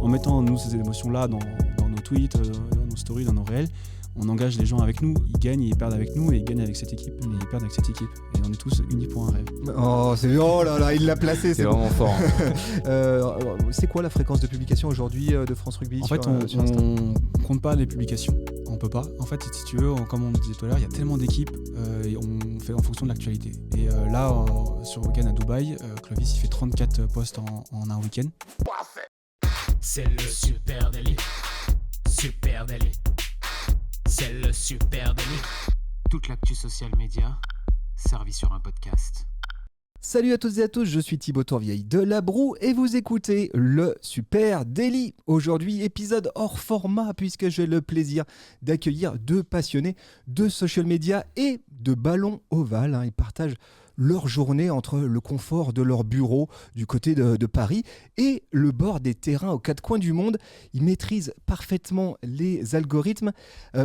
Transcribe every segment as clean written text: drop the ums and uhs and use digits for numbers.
en mettant nous ces émotions-là dans nos tweets, dans nos stories, dans nos réels, on engage les gens avec nous, ils gagnent, ils perdent avec nous et ils gagnent avec cette équipe, et ils perdent avec cette équipe. Et on est tous unis pour un rêve. Oh là là, il l'a placé, c'est vraiment fort. C'est quoi la fréquence de publication aujourd'hui de France Rugby? En fait, on compte pas les publications, on peut pas. En fait, si tu veux, comme on disait tout à l'heure, il y a tellement d'équipes et on fait en fonction de l'actualité. Et là, sur le week-end à Dubaï, Clovis il fait 34 posts en un week-end. C'est le super délit. Super délit. C'est le super délit. Toute l'actu social média servie sur un podcast. Salut à toutes et à tous, je suis Thibaut Tourvieille de La Broue et vous écoutez le Super Daily. Aujourd'hui, épisode hors format puisque j'ai le plaisir d'accueillir deux passionnés de social media et de ballon ovale. Ils partagent leur journée entre le confort de leur bureau du côté de Paris et le bord des terrains aux quatre coins du monde. Ils maîtrisent parfaitement les algorithmes,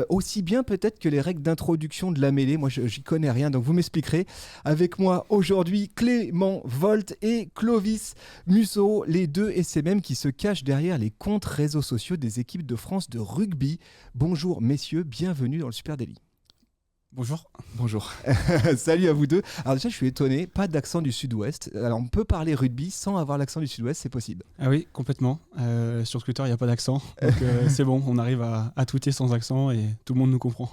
aussi bien peut-être que les règles d'introduction de la mêlée. Moi, j'y connais rien, donc vous m'expliquerez. Avec moi aujourd'hui, Clément Volt et Clovis Musso, les deux SMM qui se cachent derrière les comptes réseaux sociaux des équipes de France de rugby. Bonjour messieurs, bienvenue dans le Super Daily. Bonjour. Salut à vous deux. Alors déjà, je suis étonné, pas d'accent du Sud-Ouest. Alors on peut parler rugby sans avoir l'accent du Sud-Ouest, c'est possible? Ah oui, complètement. Sur Twitter, il n'y a pas d'accent. Donc c'est bon, on arrive à tweeter sans accent et tout le monde nous comprend.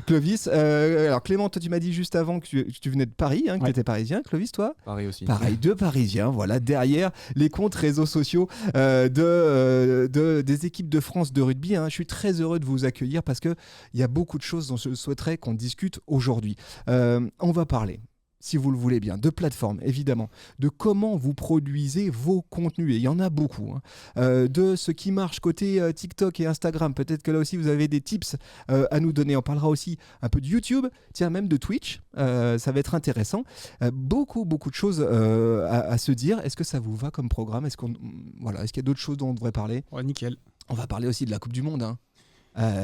Clovis, alors Clément, toi tu m'as dit juste avant que tu venais de Paris, que tu étais parisien. Clovis, toi? Pareil aussi. Pareil, deux Parisiens, voilà, derrière les comptes réseaux sociaux des équipes de France de rugby. Je suis très heureux de vous accueillir parce qu'il y a beaucoup de choses dont je souhaiterais qu'on discute aujourd'hui. On va parler, si vous le voulez bien, de plateforme, évidemment, de comment vous produisez vos contenus, et il y en a beaucoup, de ce qui marche côté TikTok et Instagram. Peut-être que là aussi, vous avez des tips à nous donner. On parlera aussi un peu de YouTube, tiens, même de Twitch, ça va être intéressant. Beaucoup de choses à se dire. Est-ce que ça vous va comme programme? Est-ce qu'il y a d'autres choses dont on devrait parler? Ouais, nickel. On va parler aussi de la Coupe du Monde,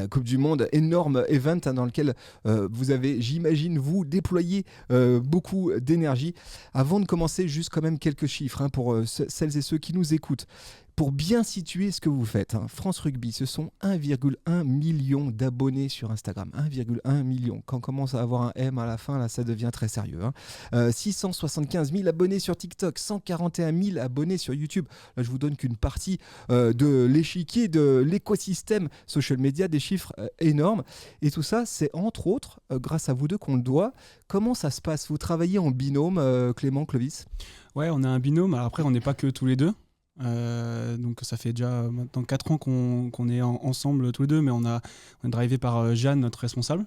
Coupe du Monde, énorme event dans lequel vous avez, j'imagine, vous déployé beaucoup d'énergie. Avant de commencer, juste quand même quelques chiffres pour celles et ceux qui nous écoutent. Pour bien situer ce que vous faites, France Rugby, ce sont 1,1 million d'abonnés sur Instagram. 1,1 million. Quand on commence à avoir un M à la fin, là, ça devient très sérieux. 675 000 abonnés sur TikTok, 141 000 abonnés sur YouTube. Là, je vous donne qu'une partie de l'échiquier, de l'écosystème social media, des chiffres énormes. Et tout ça, c'est entre autres, grâce à vous deux qu'on le doit. Comment ça se passe? Vous travaillez en binôme, Clément, Clovis? Ouais, on a un binôme. Alors après, on n'est pas que tous les deux. Donc ça fait déjà maintenant 4 ans qu'on est ensemble tous les deux, mais on est drivé par Jeanne, notre responsable,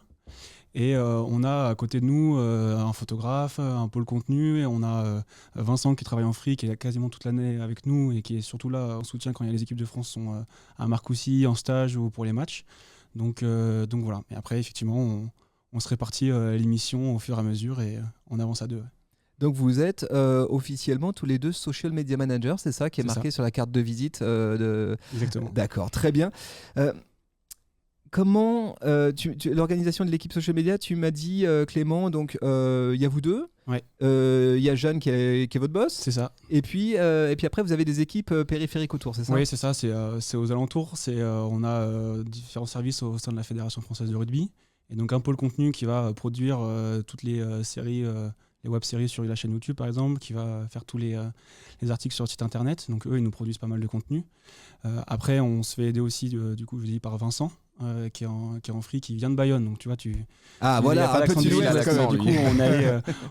et on a à côté de nous un photographe, un pôle contenu, et on a Vincent qui travaille en free, qui est là quasiment toute l'année avec nous et qui est surtout là en soutien quand les équipes de France sont à Marcoussis en stage ou pour les matchs. Donc voilà. Et après effectivement on se répartit l'émission au fur et à mesure et on avance à deux. Donc vous êtes officiellement tous les deux social media managers, c'est ça qui est marqué sur la carte de visite Exactement. D'accord, très bien. Comment l'organisation de l'équipe social media, tu m'as dit Clément, donc il y a vous deux, ouais. Y a Jeanne qui est votre boss, c'est ça. Et puis après vous avez des équipes périphériques autour, c'est ça? Oui, c'est ça, c'est aux alentours, on a différents services au sein de la Fédération française de rugby, et donc un pôle contenu qui va produire toutes les séries, les web-séries sur la chaîne YouTube par exemple, qui va faire tous les articles sur le site internet. Donc eux, ils nous produisent pas mal de contenu. Après, on se fait aider aussi du coup, je dis par Vincent, qui est en free, qui vient de Bayonne. Donc tu vois, voilà, un petit du coup,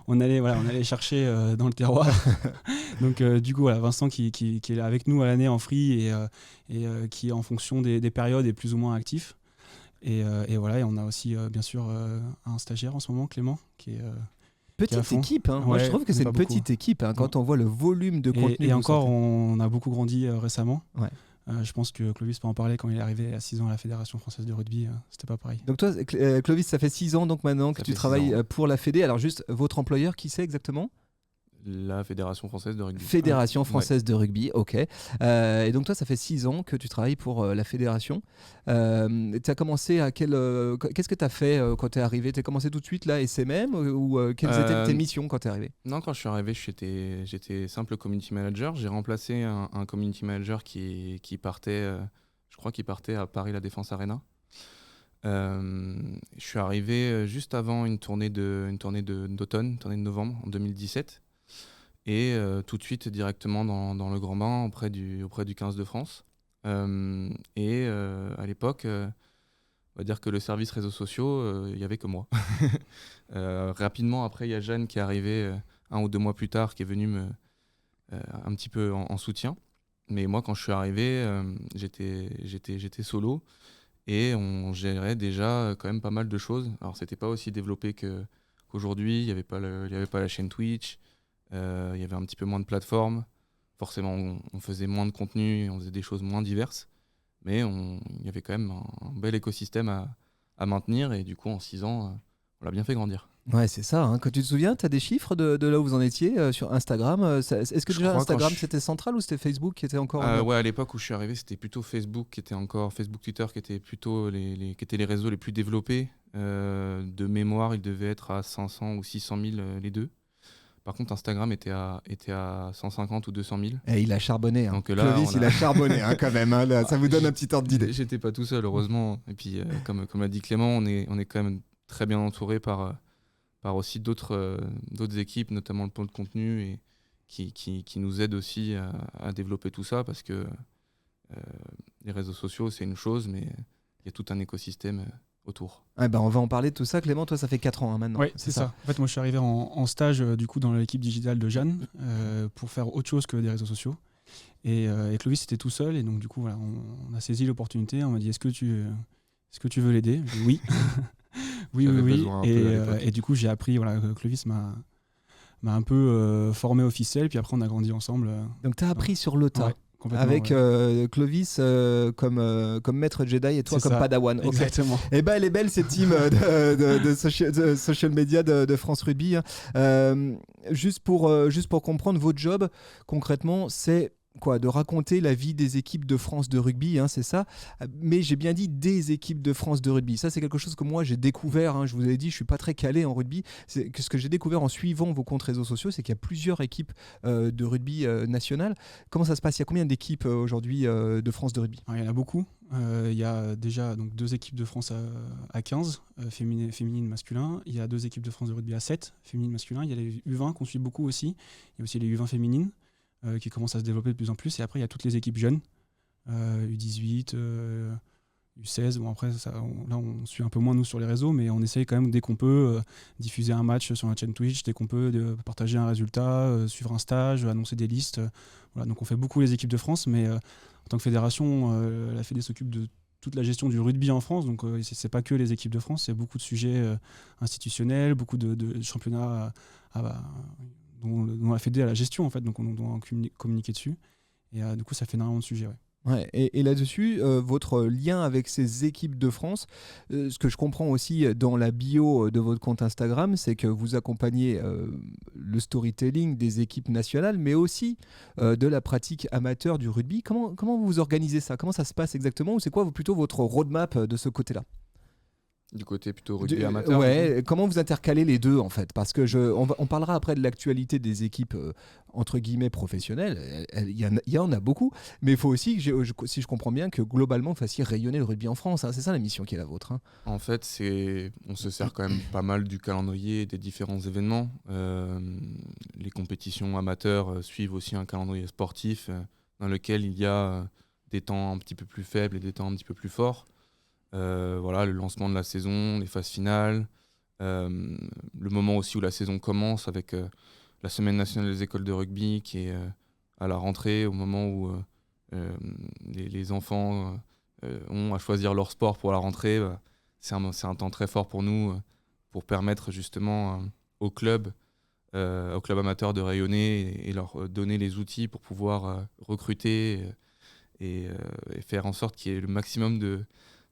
on allait chercher dans le terroir. Donc du coup, voilà, Vincent qui est là avec nous à l'année en free et qui en fonction des périodes est plus ou moins actif. Et voilà, et on a aussi bien sûr un stagiaire en ce moment, Clément, qui est petite équipe, Moi je trouve que c'est une petite équipe quand on voit le volume de contenu. Et encore, on a beaucoup grandi récemment. Ouais. Je pense que Clovis peut en parler. Quand il est arrivé à 6 ans à la Fédération française de rugby, c'était pas pareil. Donc toi, Clovis, ça fait 6 ans donc maintenant que tu travailles pour la Fédé. Alors juste, votre employeur, qui c'est exactement? La Fédération française de rugby. Fédération française de rugby, ok. Et donc toi, ça fait 6 ans que tu travailles pour la fédération. Tu as commencé à qu'est-ce que tu as fait quand tu es arrivé? Tu as commencé tout de suite là, SMM ou quelles étaient tes missions quand tu es arrivé? Non, quand je suis arrivé, j'étais simple community manager. J'ai remplacé un community manager qui partait, je crois qu'il partait à Paris La Défense Arena. Je suis arrivé juste avant une tournée d'automne, une tournée de novembre en 2017. Et tout de suite directement dans le grand bain auprès du 15 de France. À l'époque, on va dire que le service réseaux sociaux, il n'y avait que moi. Rapidement après, il y a Jeanne qui est arrivée 1 ou 2 mois plus tard, qui est venue un petit peu en soutien. Mais moi, quand je suis arrivé, j'étais solo et on gérait déjà quand même pas mal de choses. Alors, c'était pas aussi développé qu'aujourd'hui. Il n'y avait pas la chaîne Twitch. Il y avait un petit peu moins de plateformes. Forcément, on faisait moins de contenu, on faisait des choses moins diverses. Mais il y avait quand même un bel écosystème à maintenir. Et du coup, en 6 ans, on l'a bien fait grandir. Ouais, c'est ça. Quand tu te souviens, tu as des chiffres de là où vous en étiez sur Instagram. Est-ce que déjà Instagram, c'était central ou c'était Facebook qui était encore... Ouais, à l'époque où je suis arrivé, c'était plutôt Facebook, Twitter, qui étaient plutôt qui étaient les réseaux les plus développés. De mémoire, ils devaient être à 500 ou 600 000 les deux. Par contre, Instagram était à 150 ou 200 000. Et il a charbonné. Donc là, Clovis, il a charbonné quand même. Là, ça vous donne un petit ordre d'idée. J'étais pas tout seul, heureusement. Et puis, comme l'a dit Clément, on est quand même très bien entouré par aussi d'autres équipes, notamment le pôle de contenu, et qui nous aident aussi à développer tout ça, parce que les réseaux sociaux, c'est une chose, mais il y a tout un écosystème autour. On va en parler de tout ça. Clément, toi, ça fait 4 ans maintenant. Oui, c'est ça. En fait, moi, je suis arrivé en stage du coup dans l'équipe digitale de Jeanne pour faire autre chose que des réseaux sociaux. Et Clovis était tout seul, et donc du coup, voilà, on a saisi l'opportunité. On m'a dit, est-ce que tu veux l'aider? J'ai dit oui. oui. Et du coup, j'ai appris. Voilà, Clovis m'a un peu formé officiel, puis après, on a grandi ensemble. Donc, tu as appris sur le tas. Ouais. Avec Clovis comme maître Jedi et toi comme Padawan. Okay. Exactement. Et elle est belle cette team de social media de France Rugby. Juste pour comprendre votre job, concrètement, c'est quoi, de raconter la vie des équipes de France de rugby, c'est ça. Mais j'ai bien dit des équipes de France de rugby. Ça, c'est quelque chose que moi j'ai découvert. Je vous avais dit, je suis pas très calé en rugby. Ce que j'ai découvert en suivant vos comptes réseaux sociaux, c'est qu'il y a plusieurs équipes de rugby nationales. Comment ça se passe? Il y a combien d'équipes aujourd'hui de France de rugby? Il y en a beaucoup. Il y a déjà donc 2 équipes de France à 15, féminine, masculin. Il y a 2 équipes de France de rugby à 7, féminine, masculin. Il y a les U20 qu'on suit beaucoup aussi. Il y a aussi les U20 féminines. Qui commence à se développer de plus en plus, et après il y a toutes les équipes jeunes, U18, U16. Bon, après là on suit un peu moins nous sur les réseaux, mais on essaye quand même dès qu'on peut diffuser un match sur la chaîne Twitch, dès qu'on peut partager un résultat, suivre un stage, annoncer des listes. Voilà, donc on fait beaucoup les équipes de France, mais en tant que fédération, la Fédé s'occupe de toute la gestion du rugby en France, donc c'est pas que les équipes de France, c'est beaucoup de sujets institutionnels, beaucoup de championnats dont la Fédé a la gestion, en fait, donc on doit communiquer dessus. Et du coup, ça fait énormément de sujets. Ouais, et là-dessus, votre lien avec ces équipes de France, ce que je comprends aussi dans la bio de votre compte Instagram, c'est que vous accompagnez le storytelling des équipes nationales, mais aussi de la pratique amateur du rugby. Comment vous organisez ça? Comment ça se passe exactement? Ou c'est quoi plutôt votre roadmap de ce côté-là? Du côté plutôt rugby amateur. Ouais, comment vous intercalez les deux en fait? Parce que on parlera après de l'actualité des équipes entre guillemets professionnelles. Il y en a beaucoup, mais il faut aussi, si je comprends bien, que globalement vous fassiez rayonner le rugby en France. C'est ça la mission qui est la vôtre. En fait, on se sert quand même pas mal du calendrier des différents événements. Les compétitions amateurs suivent aussi un calendrier sportif dans lequel il y a des temps un petit peu plus faibles et des temps un petit peu plus forts. Le lancement de la saison, les phases finales, le moment aussi où la saison commence avec la semaine nationale des écoles de rugby qui est à la rentrée, au moment où les enfants ont à choisir leur sport pour la rentrée. C'est un temps très fort pour nous, pour permettre justement aux clubs amateurs de rayonner et leur donner les outils pour pouvoir recruter et faire en sorte qu'il y ait le maximum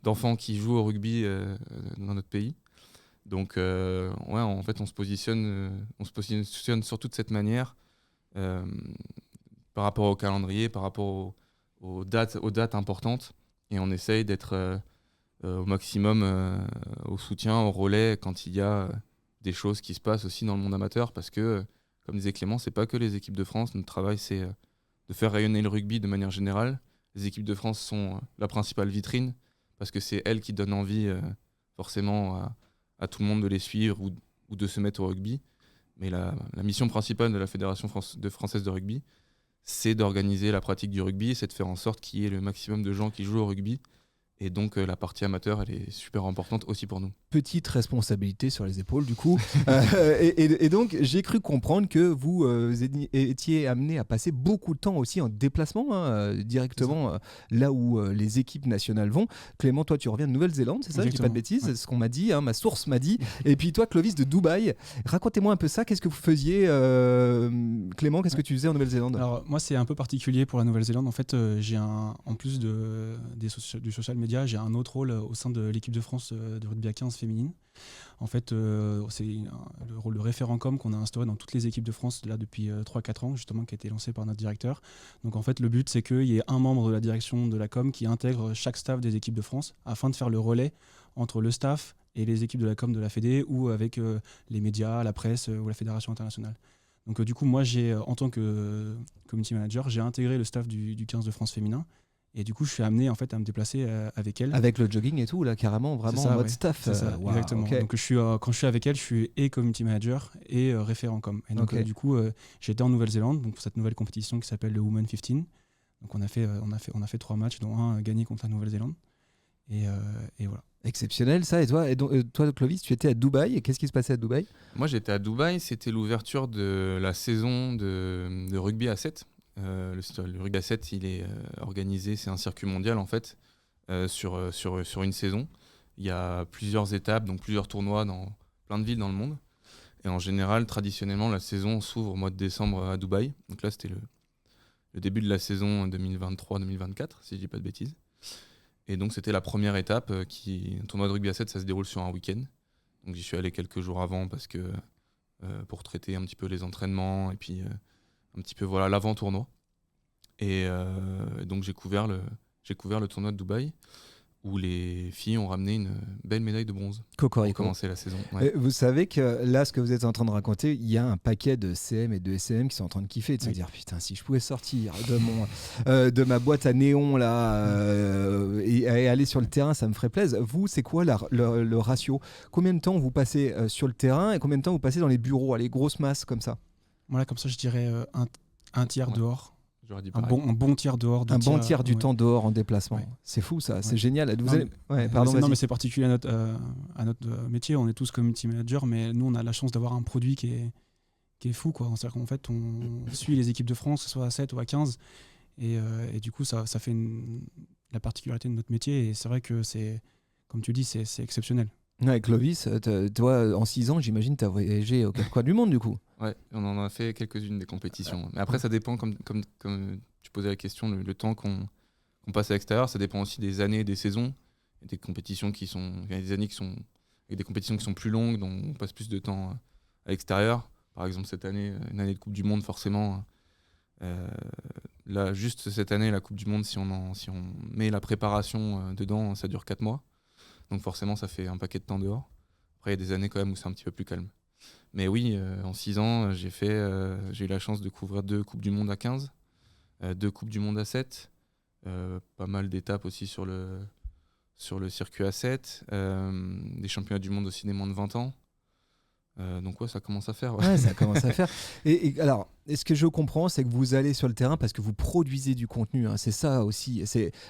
d'enfants qui jouent au rugby dans notre pays. Donc en fait on se positionne surtout de cette manière par rapport au calendrier, par rapport aux dates importantes. Et on essaye d'être au maximum au soutien, au relais quand il y a des choses qui se passent aussi dans le monde amateur. Parce que, comme disait Clément, c'est pas que les équipes de France. Notre travail, c'est de faire rayonner le rugby de manière générale. Les équipes de France sont la principale vitrine parce que c'est elles qui donnent envie forcément à tout le monde de les suivre ou de se mettre au rugby. Mais la mission principale de la Fédération française de rugby, c'est d'organiser la pratique du rugby, c'est de faire en sorte qu'il y ait le maximum de gens qui jouent au rugby. Et donc la partie amateur, elle est super importante aussi pour nous. Petite responsabilité sur les épaules du coup. Et donc j'ai cru comprendre que vous étiez amené à passer beaucoup de temps aussi en déplacement directement là où les équipes nationales vont. Clément, toi tu reviens de Nouvelle-Zélande, c'est ça? Je dis pas de bêtises, c'est ce qu'on m'a dit, ma source m'a dit. Et puis toi Clovis de Dubaï. Racontez-moi un peu ça, qu'est-ce que vous faisiez Clément, qu'est-ce que tu faisais en Nouvelle-Zélande? Alors moi c'est un peu particulier pour la Nouvelle-Zélande. En fait j'ai en plus du social media, j'ai un autre rôle au sein de l'équipe de France de rugby à 15 féminine. En fait, c'est le rôle de référent com qu'on a instauré dans toutes les équipes de France là depuis 3-4 ans, justement, qui a été lancé par notre directeur. Donc en fait, le but, c'est qu'il y ait un membre de la direction de la com qui intègre chaque staff des équipes de France afin de faire le relais entre le staff et les équipes de la com de la Fédé ou avec les médias, la presse ou la Fédération internationale. Donc du coup, moi, en tant que community manager, j'ai intégré le staff du 15 de France féminin. Et du coup, je suis amené en fait à me déplacer avec elle. Avec le jogging et tout, là, carrément, vraiment ça, en mode staff. C'est ça, wow, exactement. okay. Donc, quand je suis avec elle, je suis et community manager et référent com. Et donc, du coup, j'étais en Nouvelle-Zélande donc, pour cette nouvelle compétition qui s'appelle le Women 15. Donc, on a fait 3 matchs, dont un gagné contre la Nouvelle-Zélande. Et voilà. Exceptionnel, ça. Et toi, Clovis, tu étais à Dubaï. Et qu'est-ce qui se passait à Dubaï? Moi, j'étais à Dubaï. C'était l'ouverture de la saison de rugby à 7. Le rugby à 7, il est organisé, c'est un circuit mondial en fait, sur une saison. Il y a plusieurs étapes, donc plusieurs tournois dans plein de villes dans le monde. Et en général, traditionnellement, la saison s'ouvre au mois de décembre à Dubaï. Donc là, c'était le début de la saison 2023-2024, si je dis pas de bêtises. Et donc, c'était la première étape. Un tournoi de rugby à 7, ça se déroule sur un week-end. Donc j'y suis allé quelques jours avant parce que pour traiter un petit peu les entraînements et puis un petit peu l'avant-tournoi. Et donc j'ai couvert le tournoi de Dubaï où les filles ont ramené une belle médaille de bronze Cocorico. pour commencer la saison. Ouais. Vous savez que là, ce que vous êtes en train de raconter, il y a un paquet de CM et de SM qui sont en train de kiffer, de se dire putain, si je pouvais sortir de ma boîte à néon là et aller sur le terrain, ça me ferait plaisir. Vous, c'est quoi le ratio? Combien de temps vous passez sur le terrain et combien de temps vous passez dans les bureaux, les grosses masses comme ça? Voilà, comme ça, je dirais un tiers dehors. Un bon tiers dehors. Bon tiers du temps dehors en déplacement. Ouais. C'est fou ça, c'est génial. Mais c'est particulier à notre métier. On est tous community managers, mais nous, on a la chance d'avoir un produit qui est fou, quoi. C'est-à-dire qu'en fait, on suit les équipes de France, que ce soit à 7 ou à 15. Et du coup, ça fait la particularité de notre métier. Et c'est vrai que comme tu dis, c'est exceptionnel. Ouais, Clovis, toi, en 6 ans, j'imagine, tu as voyagé aux quatre coins du monde, du coup. Ouais, on en a fait quelques-unes des compétitions. Mais après, ça dépend, comme tu posais la question, le temps qu'on passe à l'extérieur, ça dépend aussi des années et des saisons. Il y a des compétitions il y a des années avec des compétitions qui sont plus longues, donc on passe plus de temps à l'extérieur. Par exemple, cette année, une année de Coupe du Monde, forcément. Là, juste cette année, la Coupe du Monde, si on met la préparation dedans, ça dure 4 mois. Donc forcément, ça fait un paquet de temps dehors. Après, il y a des années quand même où c'est un petit peu plus calme. Mais oui, en 6 ans, j'ai eu la chance de couvrir 2 Coupes du Monde à 15, 2 Coupes du Monde à 7, pas mal d'étapes aussi sur le circuit à 7, des championnats du monde aussi des moins de 20 ans. Donc ouais, ça commence à faire. Ouais, ça commence à faire. Et alors, ce que je comprends, c'est que vous allez sur le terrain parce que vous produisez du contenu. Hein. C'est ça aussi.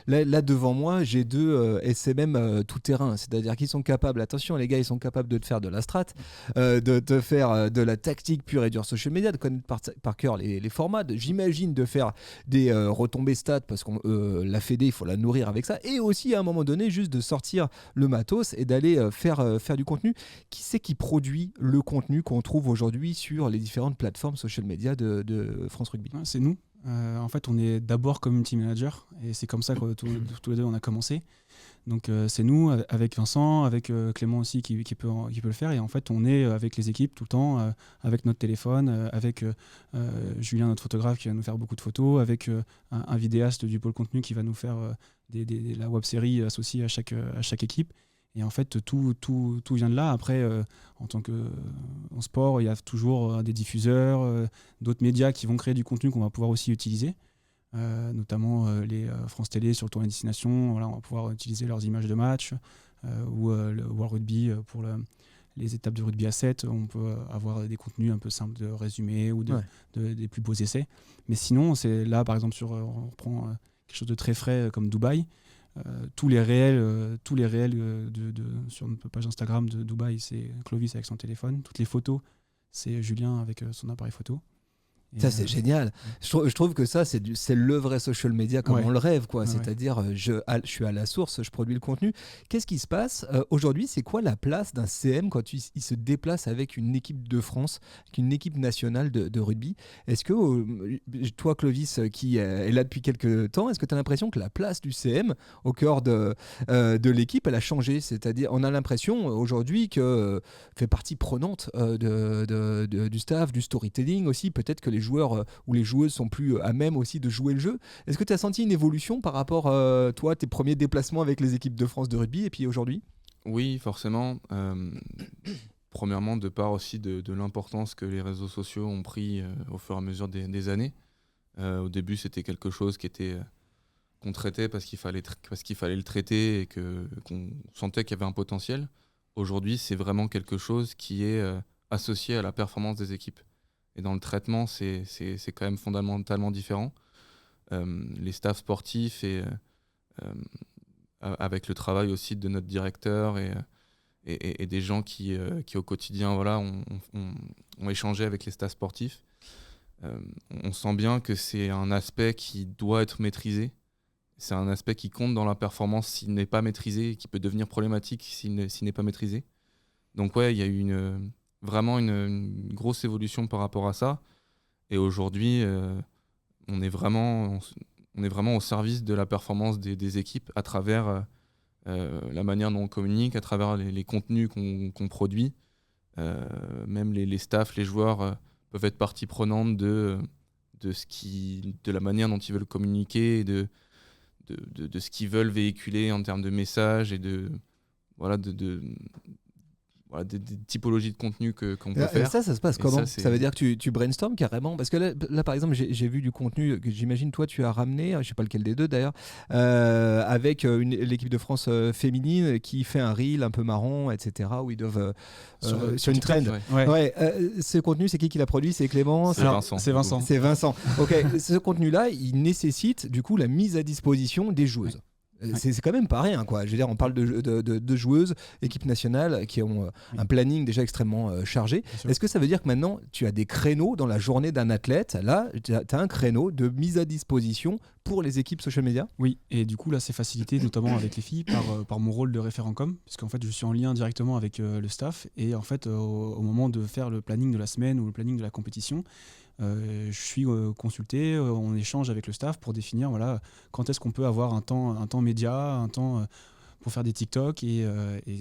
Là, devant moi, j'ai 2 SMM tout terrain. C'est-à-dire qu'ils sont capables, attention les gars, ils sont capables de te faire de la strat, de te faire de la tactique pure et dure social media, de connaître par cœur les formats, j'imagine de faire des retombées stats parce que la Fédé, il faut la nourrir avec ça. Et aussi, à un moment donné, juste de sortir le matos et d'aller faire du contenu. Qui c'est qui produit le contenu qu'on trouve aujourd'hui sur les différentes plateformes social media de France Rugby? C'est nous. En fait, on est d'abord community manager et c'est comme ça que tous les deux on a commencé. Donc c'est nous avec Vincent, avec Clément aussi qui peut le faire, et en fait on est avec les équipes tout le temps, avec notre téléphone, avec Julien, notre photographe, qui va nous faire beaucoup de photos, avec un vidéaste du pôle contenu qui va nous faire la web série associée à chaque équipe. Et en fait tout vient de là. Après en sport, il y a toujours des diffuseurs, d'autres médias qui vont créer du contenu qu'on va pouvoir aussi utiliser. Notamment les France Télé sur le tournoi destination, voilà, on va pouvoir utiliser leurs images de match, ou le World Rugby pour les étapes de rugby à 7, on peut avoir des contenus un peu simples de résumé ou des plus beaux essais. Mais sinon, c'est là par exemple on reprend quelque chose de très frais comme Dubaï. Tous les réels sur notre page Instagram de Dubaï, c'est Clovis avec son téléphone. Toutes les photos, c'est Julien avec son appareil photo. Ça, c'est génial. Je trouve que ça, c'est le vrai social media comme on le rêve, quoi. C'est-à-dire, je suis à la source, je produis le contenu. Qu'est-ce qui se passe aujourd'hui? C'est quoi la place d'un CM quand il se déplace avec une équipe de France, avec une équipe nationale de rugby? Est-ce que toi, Clovis, qui est là depuis quelques temps, est-ce que tu as l'impression que la place du CM au cœur de l'équipe, elle a changé? C'est-à-dire, on a l'impression aujourd'hui que fait partie prenante du staff, du storytelling aussi. Peut-être que les joueurs ou les joueuses sont plus à même aussi de jouer le jeu. Est-ce que tu as senti une évolution par rapport toi, tes premiers déplacements avec les équipes de France de rugby et puis aujourd'hui? Oui, forcément. Premièrement, de part aussi de l'importance que les réseaux sociaux ont pris au fur et à mesure des années. Au début, c'était quelque chose qu'on traitait parce qu'il fallait le traiter et qu'on sentait qu'il y avait un potentiel. Aujourd'hui, c'est vraiment quelque chose qui est associé à la performance des équipes. Et dans le traitement, c'est quand même fondamentalement différent. Les staffs sportifs avec le travail aussi de notre directeur et des gens qui au quotidien ont échangé avec les staffs sportifs, on sent bien que c'est un aspect qui doit être maîtrisé. C'est un aspect qui compte dans la performance s'il n'est pas maîtrisé et qui peut devenir problématique s'il n'est pas maîtrisé. Donc ouais, il y a eu vraiment une grosse évolution par rapport à ça. Et aujourd'hui, on est vraiment au service de la performance des équipes à travers la manière dont on communique, à travers les contenus qu'on produit. Même les staffs, les joueurs peuvent être partie prenante de la manière dont ils veulent communiquer, et de ce qu'ils veulent véhiculer en termes de messages et des typologies de contenu qu'on peut faire. Ça se passe comment? Ça veut dire que tu brainstormes carrément? Parce que là par exemple, j'ai vu du contenu que j'imagine toi tu as ramené, je ne sais pas lequel des deux d'ailleurs, avec l'équipe de France féminine qui fait un reel un peu marrant, etc. où ils doivent sur une trend. Ce contenu, c'est qui l'a produit? C'est Clément? C'est Vincent. C'est Vincent. Ok. Ce contenu-là, il nécessite du coup la mise à disposition des joueuses. C'est quand même pas rien, quoi. Je veux dire, on parle de joueuses, équipe nationale, qui ont un planning déjà extrêmement chargé. Est-ce que ça veut dire que maintenant, tu as des créneaux dans la journée d'un athlète? Là, tu as un créneau de mise à disposition pour les équipes social media? Oui, et du coup, là, c'est facilité, notamment avec les filles, par mon rôle de référent com, puisqu'en fait, je suis en lien directement avec le staff. Et en fait, au moment de faire le planning de la semaine ou le planning de la compétition, je suis consulté, on échange avec le staff pour définir quand est-ce qu'on peut avoir un temps média, un temps pour faire des TikTok, et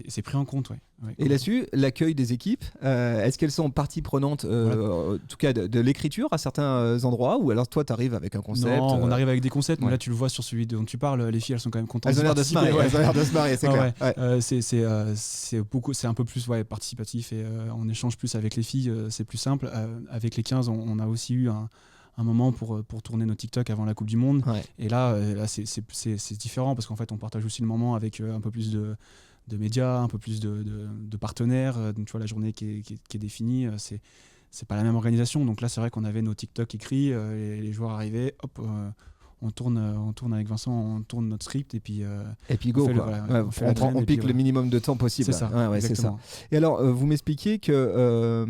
c'est pris en compte. Et là-dessus, l'accueil des équipes, est-ce qu'elles sont partie prenante, en tout cas de l'écriture à certains endroits, ou alors toi tu arrives avec un concept? Non, on arrive avec des concepts, mais là tu le vois sur celui dont tu parles, les filles elles sont quand même contentes. Elles ont l'air de se marier, c'est clair. C'est un peu plus participatif, et on échange plus avec les filles, c'est plus simple. Avec les 15, on a aussi eu un moment pour tourner nos TikTok avant la Coupe du Monde. Et là c'est différent, parce qu'en fait on partage aussi le moment avec un peu plus de médias, un peu plus de partenaires. Donc tu vois, la journée qui est définie, c'est pas la même organisation. Donc là c'est vrai qu'on avait nos TikTok écrits, les joueurs arrivaient, hop, on tourne avec Vincent, on tourne notre script, et puis go, on pique le minimum de temps possible. C'est ça, c'est ça. Et alors vous m'expliquez que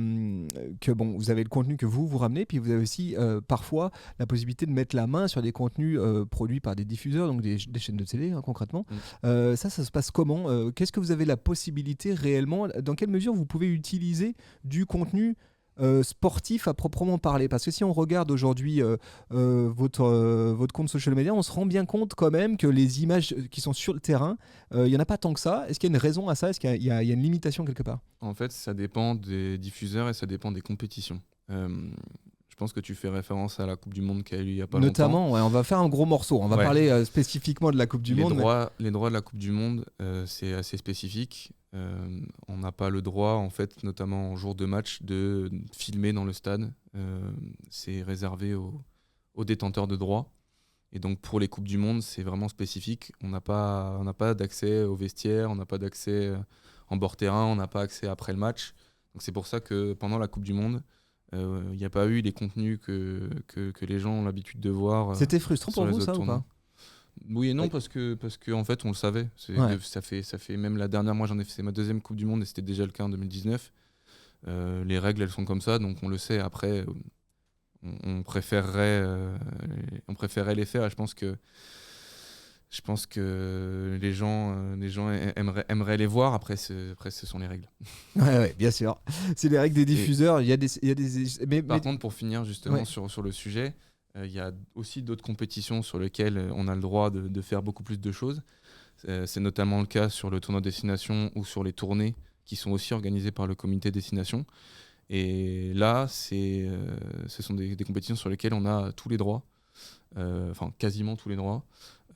bon, vous avez le contenu que vous ramenez, puis vous avez aussi parfois la possibilité de mettre la main sur des contenus produits par des diffuseurs, donc des chaînes de télé, concrètement. Ça se passe comment? Qu'est-ce que vous avez la possibilité réellement? Dans quelle mesure vous pouvez utiliser du contenu sportif à proprement parler. Parce que si on regarde aujourd'hui votre compte social media, on se rend bien compte quand même que les images qui sont sur le terrain, il n'y en a pas tant que ça. Est-ce qu'il y a une raison à ça? Est-ce qu'il y a une limitation quelque part? En fait, ça dépend des diffuseurs et ça dépend des compétitions. Je pense que tu fais référence à la Coupe du Monde qui a eu il n'y a pas longtemps. Notamment, ouais, on va faire un gros morceau. On va parler spécifiquement de la Coupe du Monde. Les droits de la Coupe du Monde, c'est assez spécifique. On n'a pas le droit, en fait, notamment en jour de match, de filmer dans le stade. C'est réservé aux détenteurs de droits. Et donc, pour les Coupes du Monde, c'est vraiment spécifique. On n'a pas d'accès aux vestiaires, on n'a pas d'accès en bord terrain, on n'a pas accès après le match. Donc, c'est pour ça que pendant la Coupe du Monde, il n'y a pas eu les contenus que les gens ont l'habitude de voir. C'était frustrant pour vous, ça, ou pas? Oui et non, parce que en fait, on le savait. Ça fait même la dernière, moi j'en ai fait, c'est ma deuxième Coupe du Monde et c'était déjà le cas en 2019. Les règles, elles sont comme ça, donc on le sait. Après, on préférerait les faire. Et je pense que les gens aimeraient les voir. Après, ce sont les règles. Ouais, bien sûr. C'est les règles des diffuseurs. Par contre, pour finir justement sur le sujet, il y a aussi d'autres compétitions sur lesquelles on a le droit de faire beaucoup plus de choses. C'est notamment le cas sur le tournoi destination ou sur les tournées qui sont aussi organisées par le comité destination. Et là, ce sont des compétitions sur lesquelles on a tous les droits, enfin quasiment tous les droits.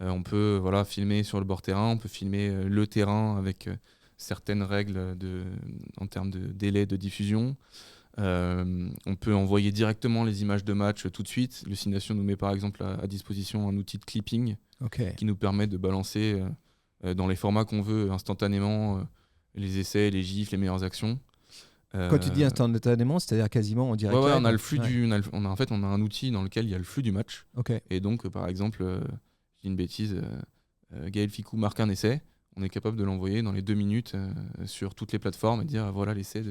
On peut filmer sur le bord terrain, on peut filmer le terrain avec certaines règles en termes de délai de diffusion. On peut envoyer directement les images de match tout de suite. Le Destination nous met par exemple à disposition un outil de clipping qui nous permet de balancer dans les formats qu'on veut instantanément les essais, les gifs, les meilleures actions. Quand tu dis instantanément, c'est-à-dire quasiment en direct. Ouais, on a le flux on a un outil dans lequel il y a le flux du match. Et donc par exemple, je dis une bêtise, Gaël Ficou marque un essai, on est capable de l'envoyer dans les 2 minutes sur toutes les plateformes et dire voilà l'essai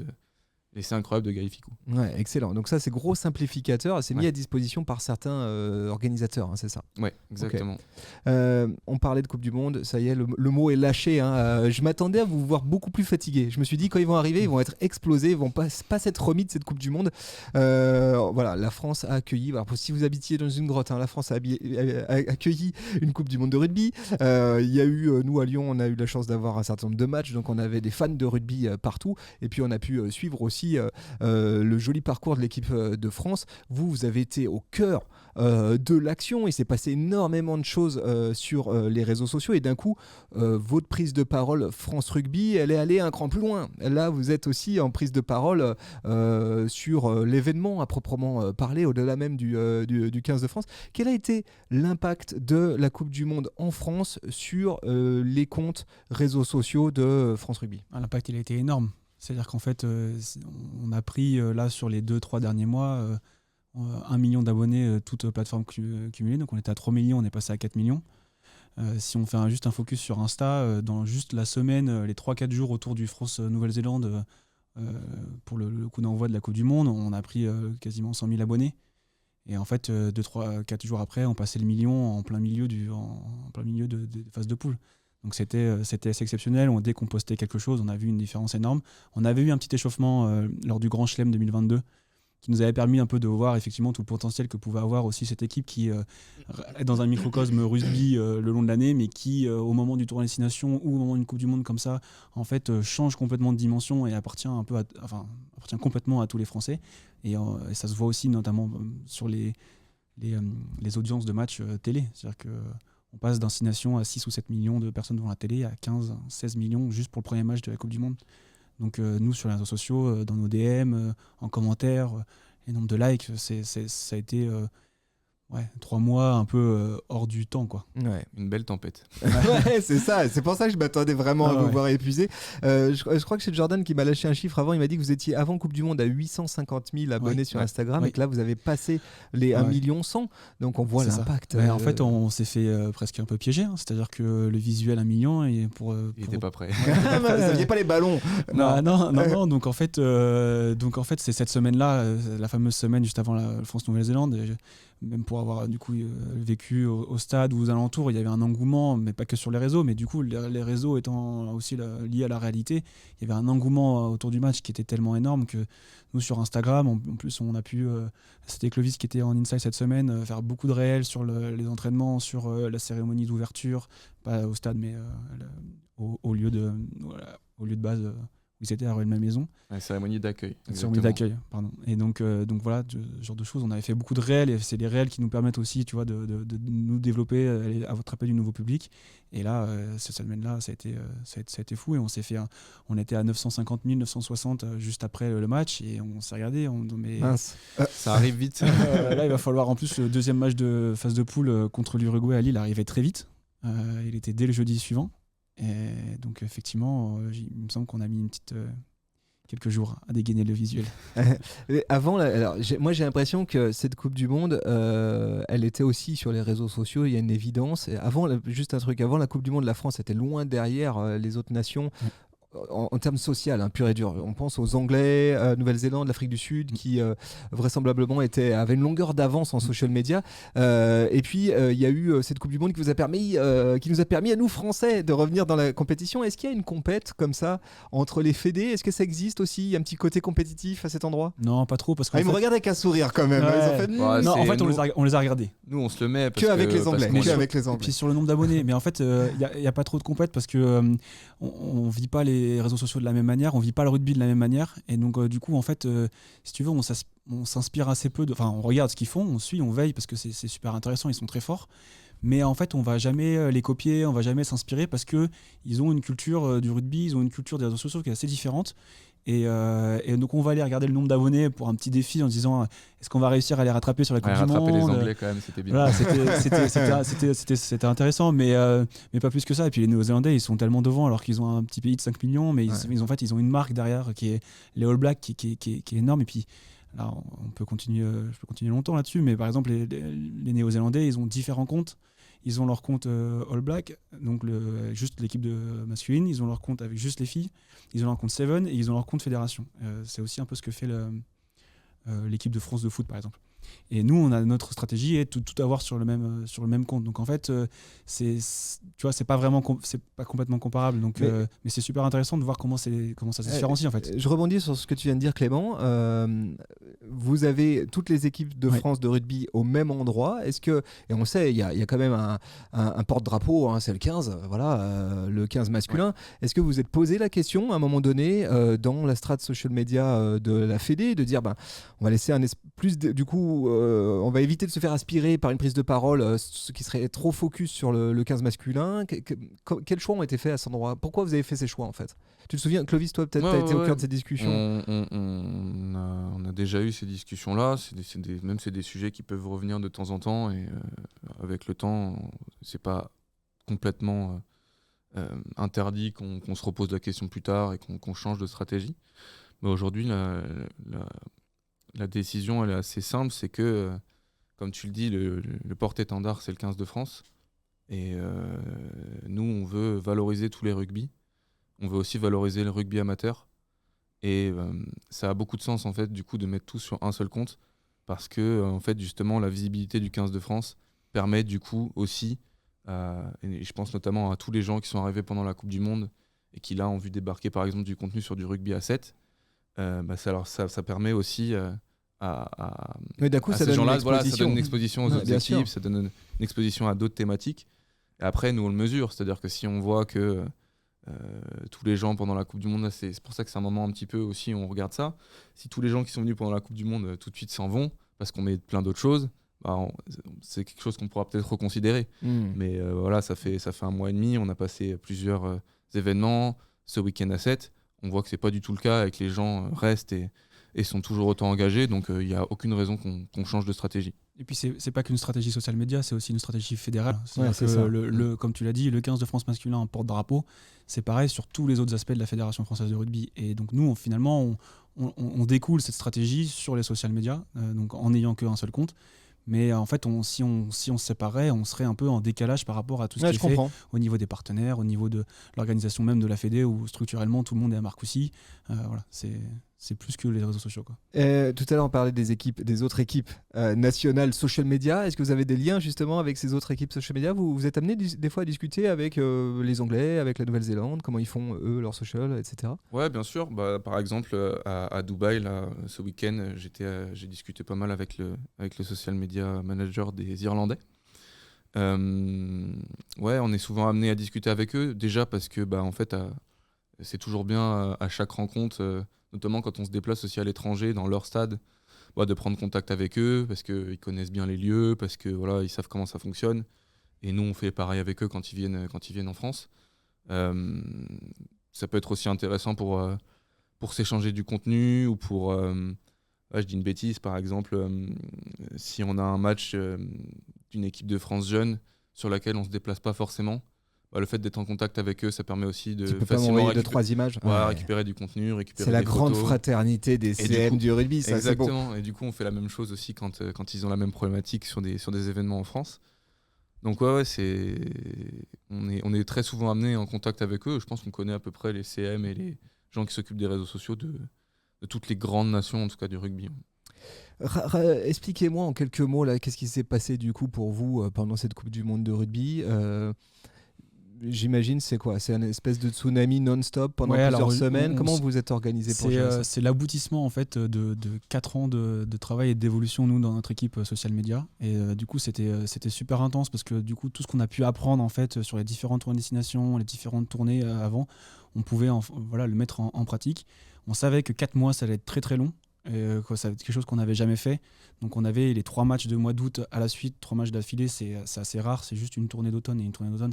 incroyable de Gaël Ficou. Ouais, excellent. Donc ça, c'est gros simplificateur. C'est mis à disposition par certains organisateurs, c'est ça? Ouais, exactement. On parlait de Coupe du Monde. Ça y est, le mot est lâché. Je m'attendais à vous voir beaucoup plus fatigué. Je me suis dit, quand ils vont arriver, ils vont être explosés. Ils vont pas s'être remis de cette Coupe du Monde. La France a accueilli, si vous habitiez dans une grotte, la France a accueilli une Coupe du Monde de rugby. Il y a eu, nous à Lyon, on a eu la chance d'avoir un certain nombre de matchs. Donc on avait des fans de rugby partout. Et puis on a pu suivre aussi le joli parcours de l'équipe de France. Vous avez été au cœur de l'action. Il s'est passé énormément de choses sur les réseaux sociaux et d'un coup votre prise de parole France Rugby, elle est allée un cran plus loin. Là vous êtes aussi en prise de parole sur l'événement à proprement parler, au-delà même du 15 de France. Quel a été l'impact de la Coupe du Monde en France sur les comptes réseaux sociaux de France Rugby? L'impact il a été énorme. C'est-à-dire qu'en fait, on a pris là sur les 2-3 derniers mois 1 million d'abonnés, toutes plateformes cumulées. Donc on était à 3 millions, on est passé à 4 millions. Si on fait juste un focus sur Insta, dans juste la semaine, les 3-4 jours autour du France-Nouvelle-Zélande, pour le coup d'envoi de la Coupe du Monde, on a pris quasiment 100 000 abonnés. Et en fait, 2-3-4 jours après, on passait le million en plein milieu de phase de poule. Donc c'était assez exceptionnel. Dès qu'on postait quelque chose, on a vu une différence énorme. On avait eu un petit échauffement lors du Grand Chelem 2022 qui nous avait permis un peu de voir effectivement tout le potentiel que pouvait avoir aussi cette équipe qui est dans un microcosme rugby le long de l'année, mais qui au moment du tournoi destination ou au moment d'une Coupe du Monde comme ça, en fait change complètement de dimension et appartient complètement à tous les Français. Et ça se voit aussi notamment sur les audiences de matchs télé. C'est-à-dire que on passe d'un 6 nations à 6 ou 7 millions de personnes devant la télé à 15-16 millions juste pour le premier match de la Coupe du Monde. Donc nous, sur les réseaux sociaux, dans nos DM, en commentaire, les nombres de likes, ça a été 3 mois un peu hors du temps, quoi. Ouais. Une belle tempête. Ouais, c'est ça. C'est pour ça que je m'attendais vraiment à vous voir épuisé. Je crois que c'est Jordan qui m'a lâché un chiffre avant. Il m'a dit que vous étiez avant Coupe du Monde à 850 000 abonnés sur Instagram et que là vous avez passé les 1 million 100. Donc on voit l'impact. En fait, on s'est fait presque un peu piéger. C'est-à-dire que le visuel 1 million et il n'était pas prêt. Vous n'aviez pas les ballons. Non. Donc en fait, c'est cette semaine-là, la fameuse semaine juste avant la France-Nouvelle-Zélande. même pour avoir du coup vécu au stade ou aux alentours, il y avait un engouement, mais pas que sur les réseaux, mais du coup les réseaux étant aussi liés à la réalité, il y avait un engouement autour du match qui était tellement énorme que nous sur Instagram, en plus on a pu, c'était Clovis qui était en Inside cette semaine, faire beaucoup de réels sur les entraînements, sur la cérémonie d'ouverture, pas au stade mais au lieu de base où ils étaient à Rueil-Malmaison. La cérémonie d'accueil. Cérémonie d'accueil, pardon. Et donc voilà, ce genre de choses. On avait fait beaucoup de réels et c'est les réels qui nous permettent aussi, tu vois, de nous développer, à attraper du nouveau public. Et là, cette semaine-là, ça a été fou et on était à 950 000, 960 juste après le match et on s'est regardé. Mince. Ça arrive vite. Là, il va falloir en plus le deuxième match de phase de poule contre l'Uruguay à Lille arrivait très vite. Il était dès le jeudi suivant. Et donc effectivement, il me semble qu'on a mis quelques jours à dégainer le visuel. Avant, moi j'ai l'impression que cette Coupe du Monde, elle était aussi sur les réseaux sociaux, il y a une évidence. Et juste un truc, avant la Coupe du Monde, la France était loin derrière les autres nations. En termes social, pur et dur. On pense aux Anglais, Nouvelle-Zélande, l'Afrique du Sud, qui vraisemblablement avaient une longueur d'avance en social media. Et puis, il y a eu cette Coupe du Monde qui nous a permis à nous, Français, de revenir dans la compétition. Est-ce qu'il y a une compète comme ça entre les fédés ? Est-ce que ça existe aussi ? Il y a un petit côté compétitif à cet endroit ? Non, pas trop. Parce ils me regardent avec un sourire quand même. Ouais. Ils ont fait... non, en fait, on les a regardés. Nous, on se le met. Avec les Anglais. Et puis sur le nombre d'abonnés. Mais en fait, il n'y a pas trop de compète parce que on vit pas les réseaux sociaux de la même manière, on vit pas le rugby de la même manière. Et donc, du coup, en fait, si tu veux, on s'inspire assez peu. Enfin, on regarde ce qu'ils font, on suit, on veille parce que c'est super intéressant, ils sont très forts. Mais en fait, on va jamais les copier, on va jamais s'inspirer parce qu'ils ont une culture du rugby, ils ont une culture des réseaux sociaux qui est assez différente. Et donc on va aller regarder le nombre d'abonnés pour un petit défi en se disant est-ce qu'on va réussir à les rattraper sur la Coupe du Monde. Rattraper les Anglais quand même, c'était bien. Voilà, c'était intéressant, mais pas plus que ça. Et puis les Néo-Zélandais, ils sont tellement devant alors qu'ils ont un petit pays de 5 millions, mais ils ont une marque derrière qui est les All Blacks qui est énorme. Et puis là, je peux continuer longtemps là-dessus, mais par exemple les Néo-Zélandais, ils ont différents comptes. Ils ont leur compte All Black, donc juste l'équipe de masculine. Ils ont leur compte avec juste les filles. Ils ont leur compte Seven et ils ont leur compte Fédération. C'est aussi un peu ce que fait l'équipe de France de foot, par exemple. Et nous, on a notre stratégie et tout avoir sur le même compte. Donc en fait, tu vois, c'est pas complètement comparable. Donc, mais c'est super intéressant de voir comment ça se différencie en fait. Je rebondis sur ce que tu viens de dire, Clément. Vous avez toutes les équipes de France de rugby au même endroit. Est-ce que, et on sait, il y a quand même un porte-drapeau, c'est le 15, le 15 masculin. Ouais. Est-ce que vous êtes posé la question à un moment donné dans la strate social media de la Fédé de dire, on va laisser du coup, on va éviter de se faire aspirer par une prise de parole, ce qui serait trop focus sur le 15 masculin. Quels choix ont été faits à cet endroit ? Pourquoi vous avez fait ces choix en fait ? Tu te souviens, Clovis, toi peut-être, tu as été au cœur de ces discussions ? On a déjà eu ces discussions-là. C'est des sujets qui peuvent revenir de temps en temps et avec le temps, c'est pas complètement interdit qu'on se repose la question plus tard et qu'on change de stratégie. Mais aujourd'hui, la décision, elle est assez simple, c'est que, comme tu le dis, le porte-étendard, c'est le 15 de France. Et nous, on veut valoriser tous les rugby. On veut aussi valoriser le rugby amateur. Et ça a beaucoup de sens, en fait, du coup, de mettre tout sur un seul compte. Parce que, en fait, justement, la visibilité du 15 de France permet, du coup, aussi, et je pense notamment à tous les gens qui sont arrivés pendant la Coupe du Monde et qui, là, ont vu débarquer, par exemple, du contenu sur du rugby à 7. Ça permet aussi mais d'un coup, à ces gens-là, ça donne une exposition aux autres équipes, ça donne une exposition à d'autres thématiques. Et après, nous, on le mesure. C'est-à-dire que si on voit que tous les gens pendant la Coupe du Monde, c'est pour ça que c'est un moment un petit peu aussi, on regarde ça. Si tous les gens qui sont venus pendant la Coupe du Monde tout de suite s'en vont, parce qu'on met plein d'autres choses, c'est quelque chose qu'on pourra peut-être reconsidérer. Mais voilà, ça fait 1 mois et demi, on a passé plusieurs événements, ce week-end à 7. On voit que c'est pas du tout le cas et que les gens restent et sont toujours autant engagés, donc il n'y a aucune raison qu'on change de stratégie. Et puis c'est pas qu'une stratégie social média, c'est aussi une stratégie fédérale. Ouais, c'est ça. Comme tu l'as dit, le 15 de France masculin en porte-drapeau, c'est pareil sur tous les autres aspects de la Fédération française de rugby. Et donc nous, finalement, on découle cette stratégie sur les social médias, donc en n'ayant qu'un seul compte. Mais en fait, si on se séparait, on serait un peu en décalage par rapport à tout ce qui est fait au niveau des partenaires, au niveau de l'organisation même de la Fédé, où structurellement tout le monde est à Marcoussis. Voilà, c'est c'est plus que les réseaux sociaux, quoi. Tout à l'heure, on parlait des autres équipes nationales social media. Est-ce que vous avez des liens justement avec ces autres équipes social media? Vous êtes amené des fois à discuter avec les Anglais, avec la Nouvelle-Zélande, comment ils font eux leur social, etc. Ouais, bien sûr. Par exemple, à Dubaï, là, ce week-end, j'ai discuté pas mal avec le social media manager des Irlandais. Ouais, on est souvent amené à discuter avec eux, déjà parce que en fait, c'est toujours bien à chaque rencontre, notamment quand on se déplace aussi à l'étranger, dans leur stade, de prendre contact avec eux, parce qu'ils connaissent bien les lieux, parce que voilà, ils savent comment ça fonctionne. Et nous, on fait pareil avec eux quand ils viennent en France. Ça peut être aussi intéressant pour s'échanger du contenu ou pour... je dis une bêtise, par exemple, si on a un match d'une équipe de France jeune sur laquelle on ne se déplace pas forcément, le fait d'être en contact avec eux, ça permet aussi de Tu peux pas facilement m'envoyer 2-3 images. récupérer du contenu, récupérer C'est la des grande photos. fraternité des CM du rugby, ça c'est beau. Exactement, et du coup on fait la même chose aussi quand ils ont la même problématique sur des événements en France. Donc on est très souvent amené en contact avec eux. Je pense qu'on connaît à peu près les CM et les gens qui s'occupent des réseaux sociaux de toutes les grandes nations, en tout cas du rugby. Expliquez-moi en quelques mots là, qu'est-ce qui s'est passé du coup pour vous pendant cette Coupe du Monde de rugby. J'imagine c'est quoi? C'est une espèce de tsunami non-stop pendant plusieurs semaines. Comment vous êtes organisé pour gérer ça? C'est l'aboutissement en fait de 4 ans de travail et d'évolution nous dans notre équipe social media. Et du coup c'était super intense parce que du coup tout ce qu'on a pu apprendre en fait sur les différentes tournées destination, les différentes tournées avant, on pouvait le mettre en pratique. On savait que 4 mois ça allait être très très long. Ça va être quelque chose qu'on n'avait jamais fait. Donc on avait les 3 matchs de mois d'août à la suite, 3 matchs d'affilée, c'est assez rare, c'est juste une tournée d'automne, et une tournée d'automne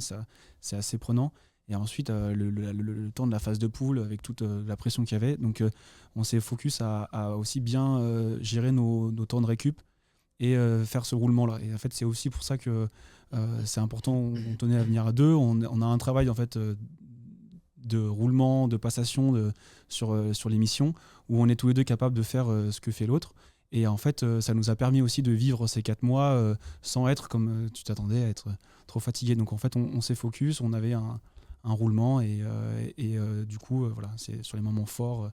c'est assez prenant. Et ensuite le temps de la phase de poule avec toute la pression qu'il y avait. Donc on s'est focus à aussi bien gérer nos temps de récup et faire ce roulement là. Et en fait c'est aussi pour ça que c'est important, on tenait à venir à deux. On a un travail en fait de roulement, de passation sur l'émission, où on est tous les deux capables de faire ce que fait l'autre. Et en fait, ça nous a permis aussi de vivre ces 4 mois sans être, comme tu t'attendais, à être trop fatigué. Donc en fait, on s'est focus, on avait un roulement et du coup, c'est sur les moments forts,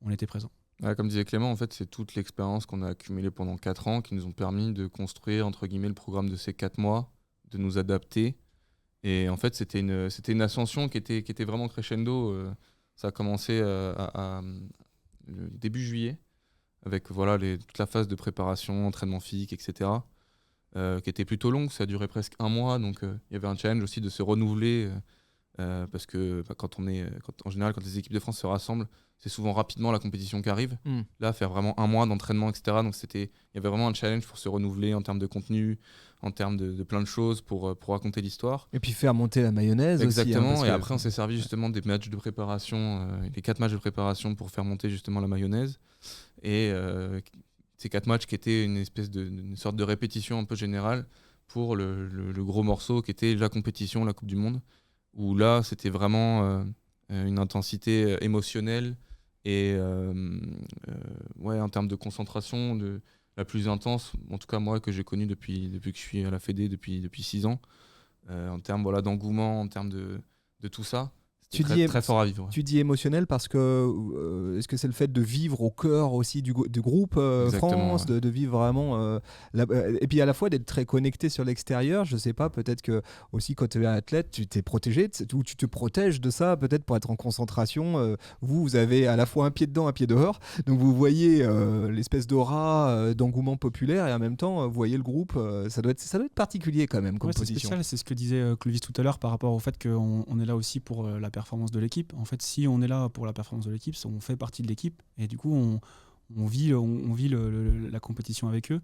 on était présent. Ouais, comme disait Clément, en fait, c'est toute l'expérience qu'on a accumulée pendant 4 ans qui nous ont permis de construire, entre guillemets, le programme de ces 4 mois, de nous adapter. Et en fait, c'était une ascension qui était vraiment crescendo. Ça a commencé le début juillet, avec toute la phase de préparation, entraînement physique, etc., qui était plutôt longue. Ça a duré presque 1 mois. Donc, il y avait un challenge aussi de se renouveler. Parce que en général, quand les équipes de France se rassemblent, c'est souvent rapidement la compétition qui arrive. Là, faire vraiment 1 mois d'entraînement, etc. Donc, il y avait vraiment un challenge pour se renouveler en termes de contenu, en termes de plein de choses pour raconter l'histoire. Et puis faire monter la mayonnaise. Exactement. Aussi, et après, on s'est servi justement des matchs de préparation, les 4 matchs de préparation pour faire monter justement la mayonnaise. Et ces 4 matchs qui étaient une sorte de répétition un peu générale pour le gros morceau qui était la compétition, la Coupe du Monde, où là, c'était vraiment une intensité émotionnelle et en termes de concentration, la plus intense, en tout cas moi, que j'ai connue depuis que je suis à la Fédé, depuis 6 ans, en termes d'engouement, en termes de tout ça. C'était très fort à vivre. Tu dis émotionnel parce que est-ce que c'est le fait de vivre au cœur aussi du groupe France, ouais. de vivre vraiment et puis à la fois d'être très connecté sur l'extérieur. Je sais pas, peut-être que aussi quand tu es athlète, tu t'es protégé ou tu te protèges de ça, peut-être pour être en concentration. Vous avez à la fois un pied dedans, un pied dehors, donc vous voyez l'espèce d'aura d'engouement populaire et en même temps vous voyez le groupe. Ça doit être particulier quand même comme position. C'est spécial, c'est ce que disait Clovis tout à l'heure par rapport au fait qu'on est là aussi pour la performance de l'équipe. En fait, si on est là pour la performance de l'équipe, on fait partie de l'équipe et du coup on vit la compétition avec eux.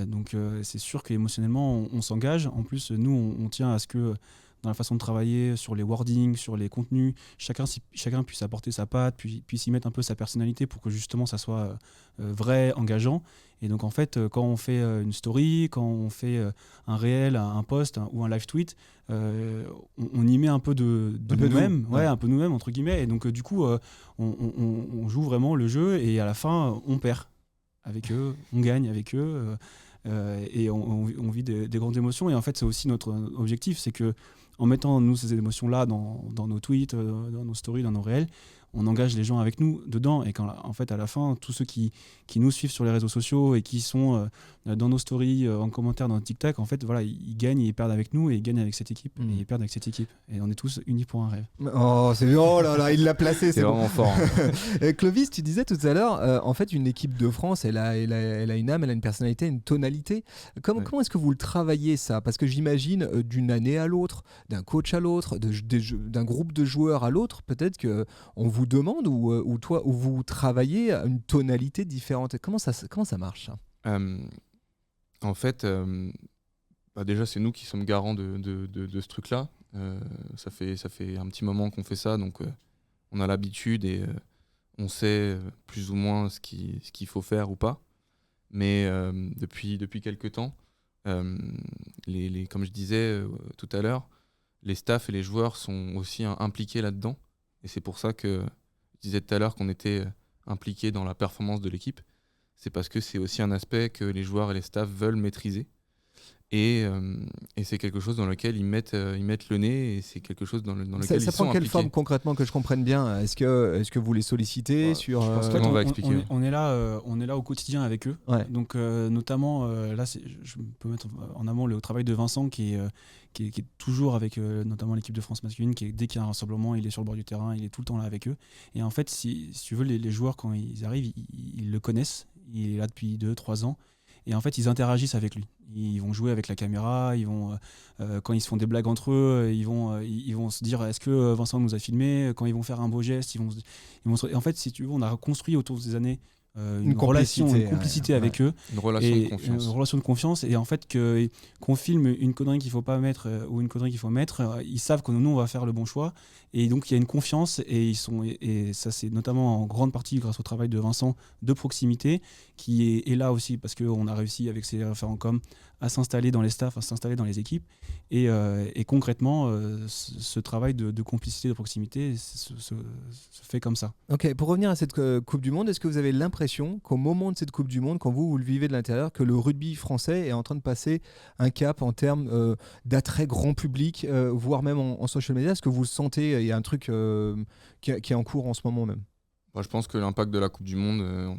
Donc c'est sûr qu'émotionnellement on s'engage. En plus nous on tient à ce que dans la façon de travailler, sur les wordings, sur les contenus, chacun puisse apporter sa patte, puisse y mettre un peu sa personnalité pour que justement ça soit vrai, engageant. Et donc en fait, quand on fait une story, quand on fait un réel, un post ou un live tweet, on y met un peu de nous-mêmes, un peu nous-mêmes entre guillemets. Et donc du coup, on joue vraiment le jeu et à la fin, on perd avec eux, on gagne avec eux. Et on vit des grandes émotions. Et en fait, c'est aussi notre objectif, c'est que en mettant nous ces émotions-là dans nos tweets, dans nos stories, dans nos réels, on engage les gens avec nous dedans. Et en fait, à la fin, tous ceux qui nous suivent sur les réseaux sociaux et qui sont dans nos stories, en commentaire dans TikTok, en fait, voilà, ils gagnent et ils perdent avec nous et ils gagnent avec cette équipe. Et ils perdent avec cette équipe. Et on est tous unis pour un rêve. Oh là là, il l'a placé, C'est vraiment fort. Clovis, tu disais tout à l'heure, en fait, une équipe de France, elle a une âme, elle a une personnalité, une tonalité. Comment est-ce que vous le travaillez, ça ? Parce que j'imagine, d'une année à l'autre, d'un coach à l'autre, d'un groupe de joueurs à l'autre, peut-être qu'on vous demande ou vous travaillez à une tonalité différente. Comment ça marche, ça ? En fait, déjà, c'est nous qui sommes garants de ce truc-là. Ça fait un petit moment qu'on fait ça, donc on a l'habitude et on sait plus ou moins ce qu'il faut faire ou pas. Mais depuis quelques temps, comme je disais tout à l'heure, les staffs et les joueurs sont aussi impliqués là-dedans. Et c'est pour ça que je disais tout à l'heure qu'on était impliqués dans la performance de l'équipe. C'est parce que c'est aussi un aspect que les joueurs et les staffs veulent maîtriser. Et c'est quelque chose dans lequel ils mettent le nez et c'est quelque chose dans lequel ils sont impliqués. Ça prend quelle forme concrètement, que je comprenne bien ? Est-ce que vous les sollicitez sur on va expliquer. On est là au quotidien avec eux. Ouais. Donc notamment là, je peux mettre en amont le travail de Vincent qui est toujours avec notamment l'équipe de France masculine, dès qu'il y a un rassemblement, il est sur le bord du terrain, il est tout le temps là avec eux. Et en fait, si tu veux, les joueurs quand ils arrivent, ils le connaissent. Il est là depuis 2-3 ans. Et en fait, ils interagissent avec lui. Ils vont jouer avec la caméra, quand ils se font des blagues entre eux, ils vont se dire est-ce que Vincent nous a filmé ? Quand ils vont faire un beau geste, Et en fait, si tu veux, on a construit autour des années une complicité avec eux. Une relation de confiance. Une relation de confiance. Et en fait, qu'on filme une connerie qu'il ne faut pas mettre ou une connerie qu'il faut mettre, ils savent que nous, on va faire le bon choix. Et donc, il y a une confiance. Et ça, c'est notamment en grande partie grâce au travail de Vincent de proximité, qui est là aussi parce qu'on a réussi avec ses référents com à s'installer dans les staffs, à s'installer dans les équipes. Et concrètement, ce travail de complicité, de proximité se fait comme ça. Ok, pour revenir à cette Coupe du Monde, est-ce que vous avez l'impression qu'au moment de cette Coupe du Monde, quand vous le vivez de l'intérieur, que le rugby français est en train de passer un cap en termes d'attrait grand public, voire même en social media ? Est-ce que vous le sentez ? Il y a un truc qui est en cours en ce moment même. Je pense que l'impact de la Coupe du Monde,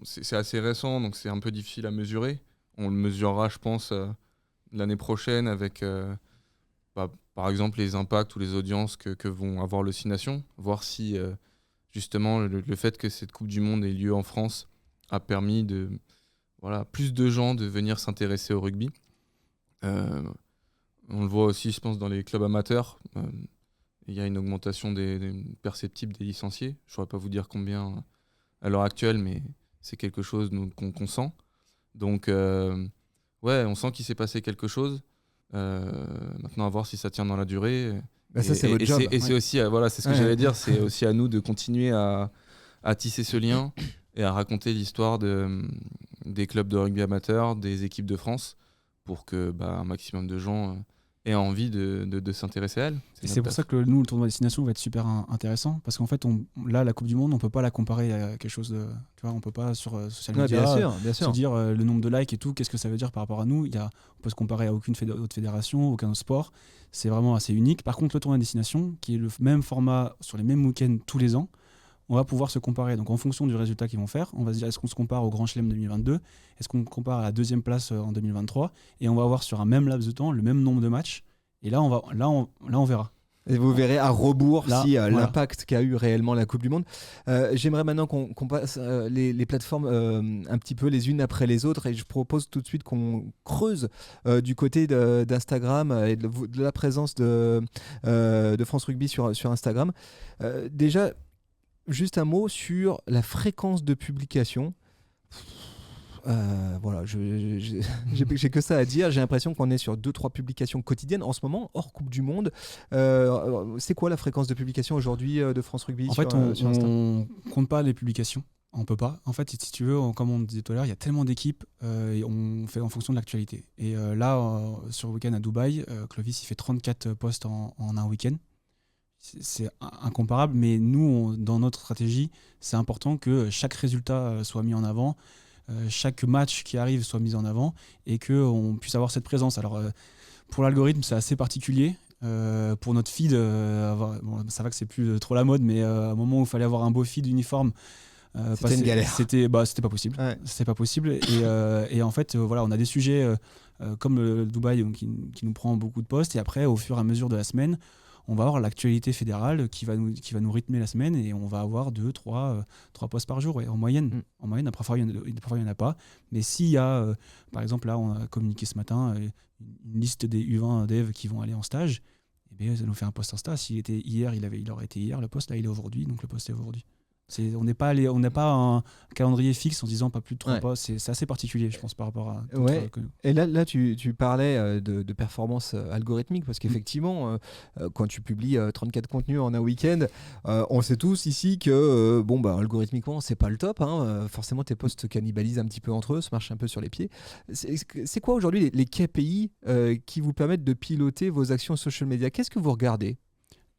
c'est assez récent, donc c'est un peu difficile à mesurer. On le mesurera, je pense, l'année prochaine avec, par exemple, les impacts ou les audiences que vont avoir le 6 Nations. Voir si, justement, le fait que cette Coupe du Monde ait lieu en France a permis plus de gens de venir s'intéresser au rugby. On le voit aussi, je pense, dans les clubs amateurs. Il y a une augmentation perceptible des licenciés. Je ne saurais pas vous dire combien à l'heure actuelle, mais c'est quelque chose qu'on sent. Donc, on sent qu'il s'est passé quelque chose. Maintenant, à voir si ça tient dans la durée. Ça, c'est votre job. C'est aussi, c'est ce que j'allais dire, c'est aussi à nous de continuer à tisser ce lien et à raconter l'histoire des clubs de rugby amateurs, des équipes de France, pour que un maximum de gens aient envie de s'intéresser à elles. C'est pour ça que nous, le tournoi Destination va être super intéressant, parce qu'en fait, là, la Coupe du Monde, on peut pas la comparer à quelque chose de... Tu vois, on peut pas sur social media bien sûr. se dire le nombre de likes et tout, qu'est-ce que ça veut dire par rapport à nous. On peut se comparer à aucune autre fédération, aucun autre sport. C'est vraiment assez unique. Par contre, le tournoi Destination, qui est le même format sur les mêmes week-ends tous les ans, on va pouvoir se comparer. Donc en fonction du résultat qu'ils vont faire, on va se dire est-ce qu'on se compare au Grand Chelem 2022, est-ce qu'on compare à la 2e place en 2023, et on va avoir sur un même laps de temps le même nombre de matchs. Et là, on verra. Et vous verrez à rebours l'impact qu'a eu réellement la Coupe du Monde. J'aimerais maintenant qu'on passe les plateformes un petit peu les unes après les autres, et je propose tout de suite qu'on creuse du côté d'Instagram et de la présence de France Rugby sur Instagram. Déjà, juste un mot sur la fréquence de publication. J'ai que ça à dire. J'ai l'impression qu'on est sur 2-3 publications quotidiennes en ce moment, hors Coupe du Monde. C'est quoi la fréquence de publication aujourd'hui de France Rugby En fait, on compte pas les publications. On peut pas. En fait, si tu veux, comme on disait tout à l'heure, il y a tellement d'équipes et on fait en fonction de l'actualité. Et là, sur le week-end à Dubaï, Clovis, il fait 34 posts en un week-end. C'est incomparable, mais nous, dans notre stratégie, c'est important que chaque résultat soit mis en avant, chaque match qui arrive soit mis en avant et qu'on puisse avoir cette présence. Alors, pour l'algorithme, c'est assez particulier. Pour notre feed, ça va que c'est plus trop la mode, mais à un moment où il fallait avoir un beau feed uniforme, C'était une galère. C'était pas possible. Ouais. C'était pas possible. Et en fait, voilà, on a des sujets comme le Dubaï qui nous prend beaucoup de posts. Et après, au fur et à mesure de la semaine, on va avoir l'actualité fédérale qui va nous rythmer la semaine et on va avoir 2-3 posts par jour en moyenne. En moyenne, parfois il n'y en a pas. Mais s'il y a, par exemple, là, on a communiqué ce matin une liste des U20 devs qui vont aller en stage. Et bien, ça nous fait un post Insta. S'il était hier, il aurait été hier le post. Là, il est aujourd'hui, donc le post est aujourd'hui. On n'a pas un calendrier fixe en disant pas plus de 3 posts. C'est assez particulier, je pense, par rapport à... Et là tu parlais de performance algorithmique, parce qu'effectivement, quand tu publies 34 contenus en un week-end, on sait tous ici que, algorithmiquement, c'est pas le top. Forcément, tes posts cannibalisent un petit peu entre eux, se marchent un peu sur les pieds. C'est quoi aujourd'hui les KPI qui vous permettent de piloter vos actions social media? Qu'est-ce que vous regardez?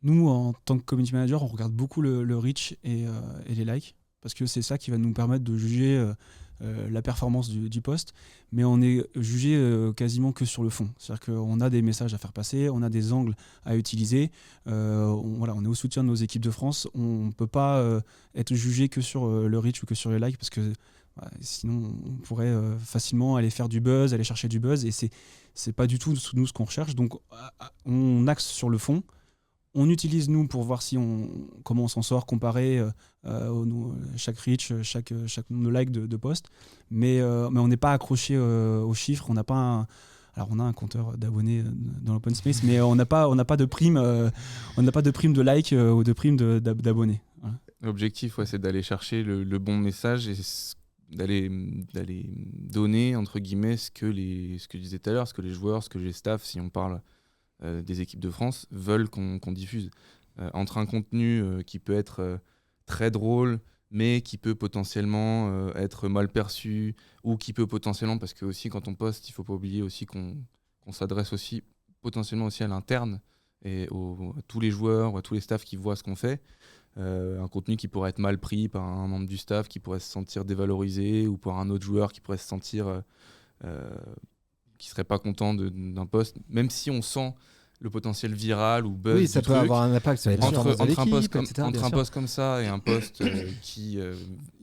Nous, en tant que community manager, on regarde beaucoup le reach et les likes, parce que c'est ça qui va nous permettre de juger la performance du post, mais on est jugé quasiment que sur le fond. C'est-à-dire qu'on a des messages à faire passer, on a des angles à utiliser, on est au soutien de nos équipes de France, on ne peut pas être jugé que sur le reach ou que sur les likes, parce que sinon on pourrait facilement aller faire du buzz, aller chercher du buzz, et c'est pas du tout nous ce qu'on recherche. Donc on axe sur le fond. On utilise nous pour voir comment on s'en sort comparé chaque reach, chaque nombre de likes de posts, mais on n'est pas accroché aux chiffres. On n'a pas on a un compteur d'abonnés dans l'open space, mais on n'a pas de prime, de likes ou de prime d'abonnés. Voilà. L'objectif, c'est d'aller chercher le bon message et d'aller donner entre guillemets ce que je disais tout à l'heure, ce que les joueurs, ce que les staffs, si on parle des équipes de France, veulent qu'on diffuse. Entre un contenu qui peut être très drôle, mais qui peut potentiellement être mal perçu, ou qui peut potentiellement, parce que aussi quand on poste, il ne faut pas oublier aussi qu'on s'adresse aussi potentiellement aussi à l'interne et à tous les joueurs ou à tous les staffs qui voient ce qu'on fait. Un contenu qui pourrait être mal pris par un membre du staff, qui pourrait se sentir dévalorisé, ou par un autre joueur qui pourrait se sentir qui serait pas content d'un post, même si on sent le potentiel viral ou buzz. Oui, ça peut avoir un impact sur les performances de l'équipe, entre un post comme ça et un post qui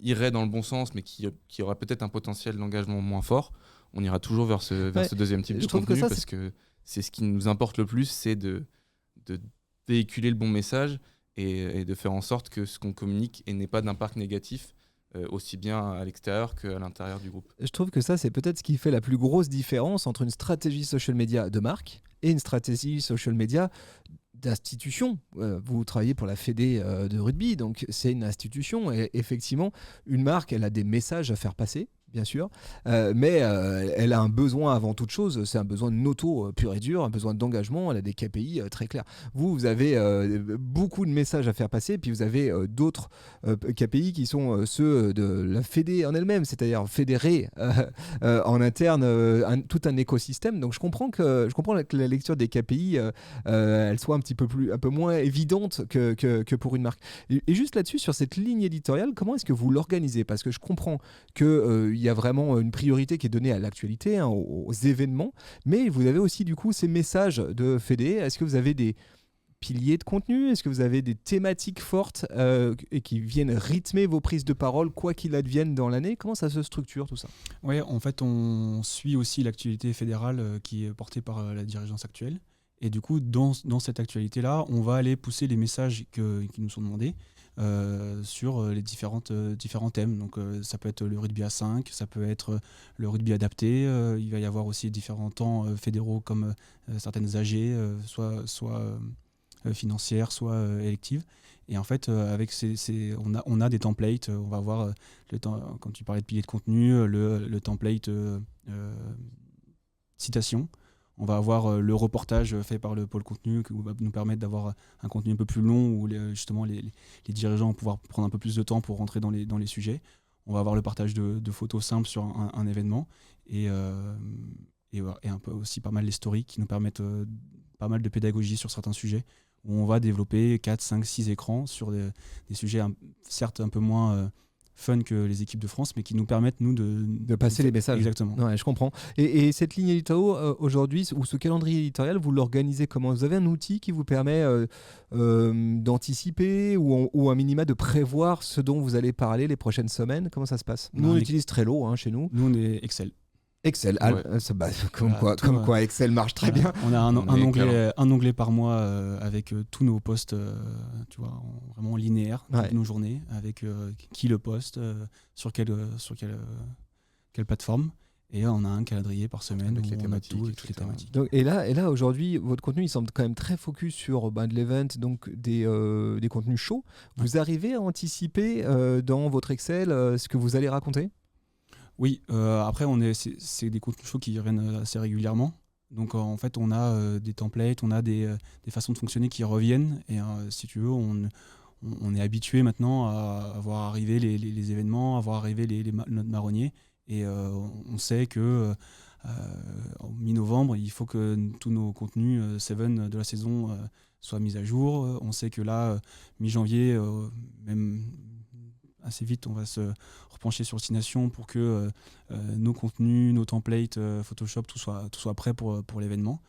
irait dans le bon sens, mais qui aura peut-être un potentiel d'engagement moins fort, on ira toujours vers ce deuxième type de contenu, parce que c'est ce qui nous importe le plus, c'est de véhiculer le bon message et de faire en sorte que ce qu'on communique n'ait pas d'impact négatif, aussi bien à l'extérieur qu'à l'intérieur du groupe. Je trouve que ça, c'est peut-être ce qui fait la plus grosse différence entre une stratégie social media de marque et une stratégie social media d'institution. Vous travaillez pour la Fédé de rugby, donc c'est une institution, et effectivement, une marque, elle a des messages à faire passer, bien sûr, mais elle a un besoin avant toute chose, c'est un besoin de noto pur et dur, un besoin d'engagement, elle a des KPI très clairs. Vous avez beaucoup de messages à faire passer, puis vous avez d'autres KPI qui sont ceux de la Fédé en elle-même, c'est-à-dire fédérer en interne tout un écosystème. Donc je comprends que la lecture des KPI elle soit un peu moins évidente que pour une marque. Et juste là-dessus, sur cette ligne éditoriale, comment est-ce que vous l'organisez? Parce que je comprends que il y a vraiment une priorité qui est donnée à l'actualité, aux événements, mais vous avez aussi du coup ces messages de Fédé. Est-ce que vous avez des piliers de contenu? Est-ce que vous avez des thématiques fortes et qui viennent rythmer vos prises de parole, quoi qu'il advienne dans l'année? Comment ça se structure tout ça? Oui, en fait, on suit aussi l'actualité fédérale qui est portée par la dirigeance actuelle. Et du coup, dans cette actualité-là, on va aller pousser les messages qui nous sont demandés sur les différents thèmes. Donc ça peut être le rugby à 5, ça peut être le rugby adapté. Il va y avoir aussi différents temps fédéraux comme certaines AG, soit financières, soit électives. Et en fait, avec on a des templates. On va avoir quand tu parlais de piliers de contenu, le template citation. On va avoir le reportage fait par le pôle contenu qui va nous permettre d'avoir un contenu un peu plus long où justement les dirigeants vont pouvoir prendre un peu plus de temps pour rentrer dans les sujets. On va avoir le partage de photos simples sur un événement et un peu aussi pas mal les stories qui nous permettent pas mal de pédagogie sur certains sujets où on va développer 4, 5, 6 écrans sur des sujets certes un peu moins fun que les équipes de France, mais qui nous permettent, nous, de passer les messages. Exactement. Ouais, je comprends. Et cette ligne éditoriale, aujourd'hui, ou ce calendrier éditorial, vous l'organisez comment ? Vous avez un outil qui vous permet d'anticiper ou un minima de prévoir ce dont vous allez parler les prochaines semaines ? Comment ça se passe ? Nous, on utilise Trello chez nous. Nous, on est Excel. Excel, comme voilà, quoi Excel marche très bien. On a un onglet par mois avec tous nos posts, tu vois, vraiment linéaire, toutes nos journées, avec qui le poste, sur quelle plateforme. Et on a un calendrier par semaine avec où les on a thématiques, tout, toutes les thématiques. Donc, et là aujourd'hui, votre contenu il semble quand même très focus sur de l'event, donc des contenus chauds. Vous arrivez à anticiper dans votre Excel ce que vous allez raconter ? Oui, après c'est des contenus chauds qui reviennent assez régulièrement. Donc en fait on a des templates, on a des façons de fonctionner qui reviennent. Et si tu veux, on est habitué maintenant à voir arriver les événements, à voir arriver notre marronnier. Et on sait que en mi-novembre, il faut que tous nos contenus Seven de la saison soient mis à jour. On sait que là, mi-janvier, même assez vite, on va se repencher sur Destination pour que nos contenus, nos templates, Photoshop, tout soit prêt pour l'événement.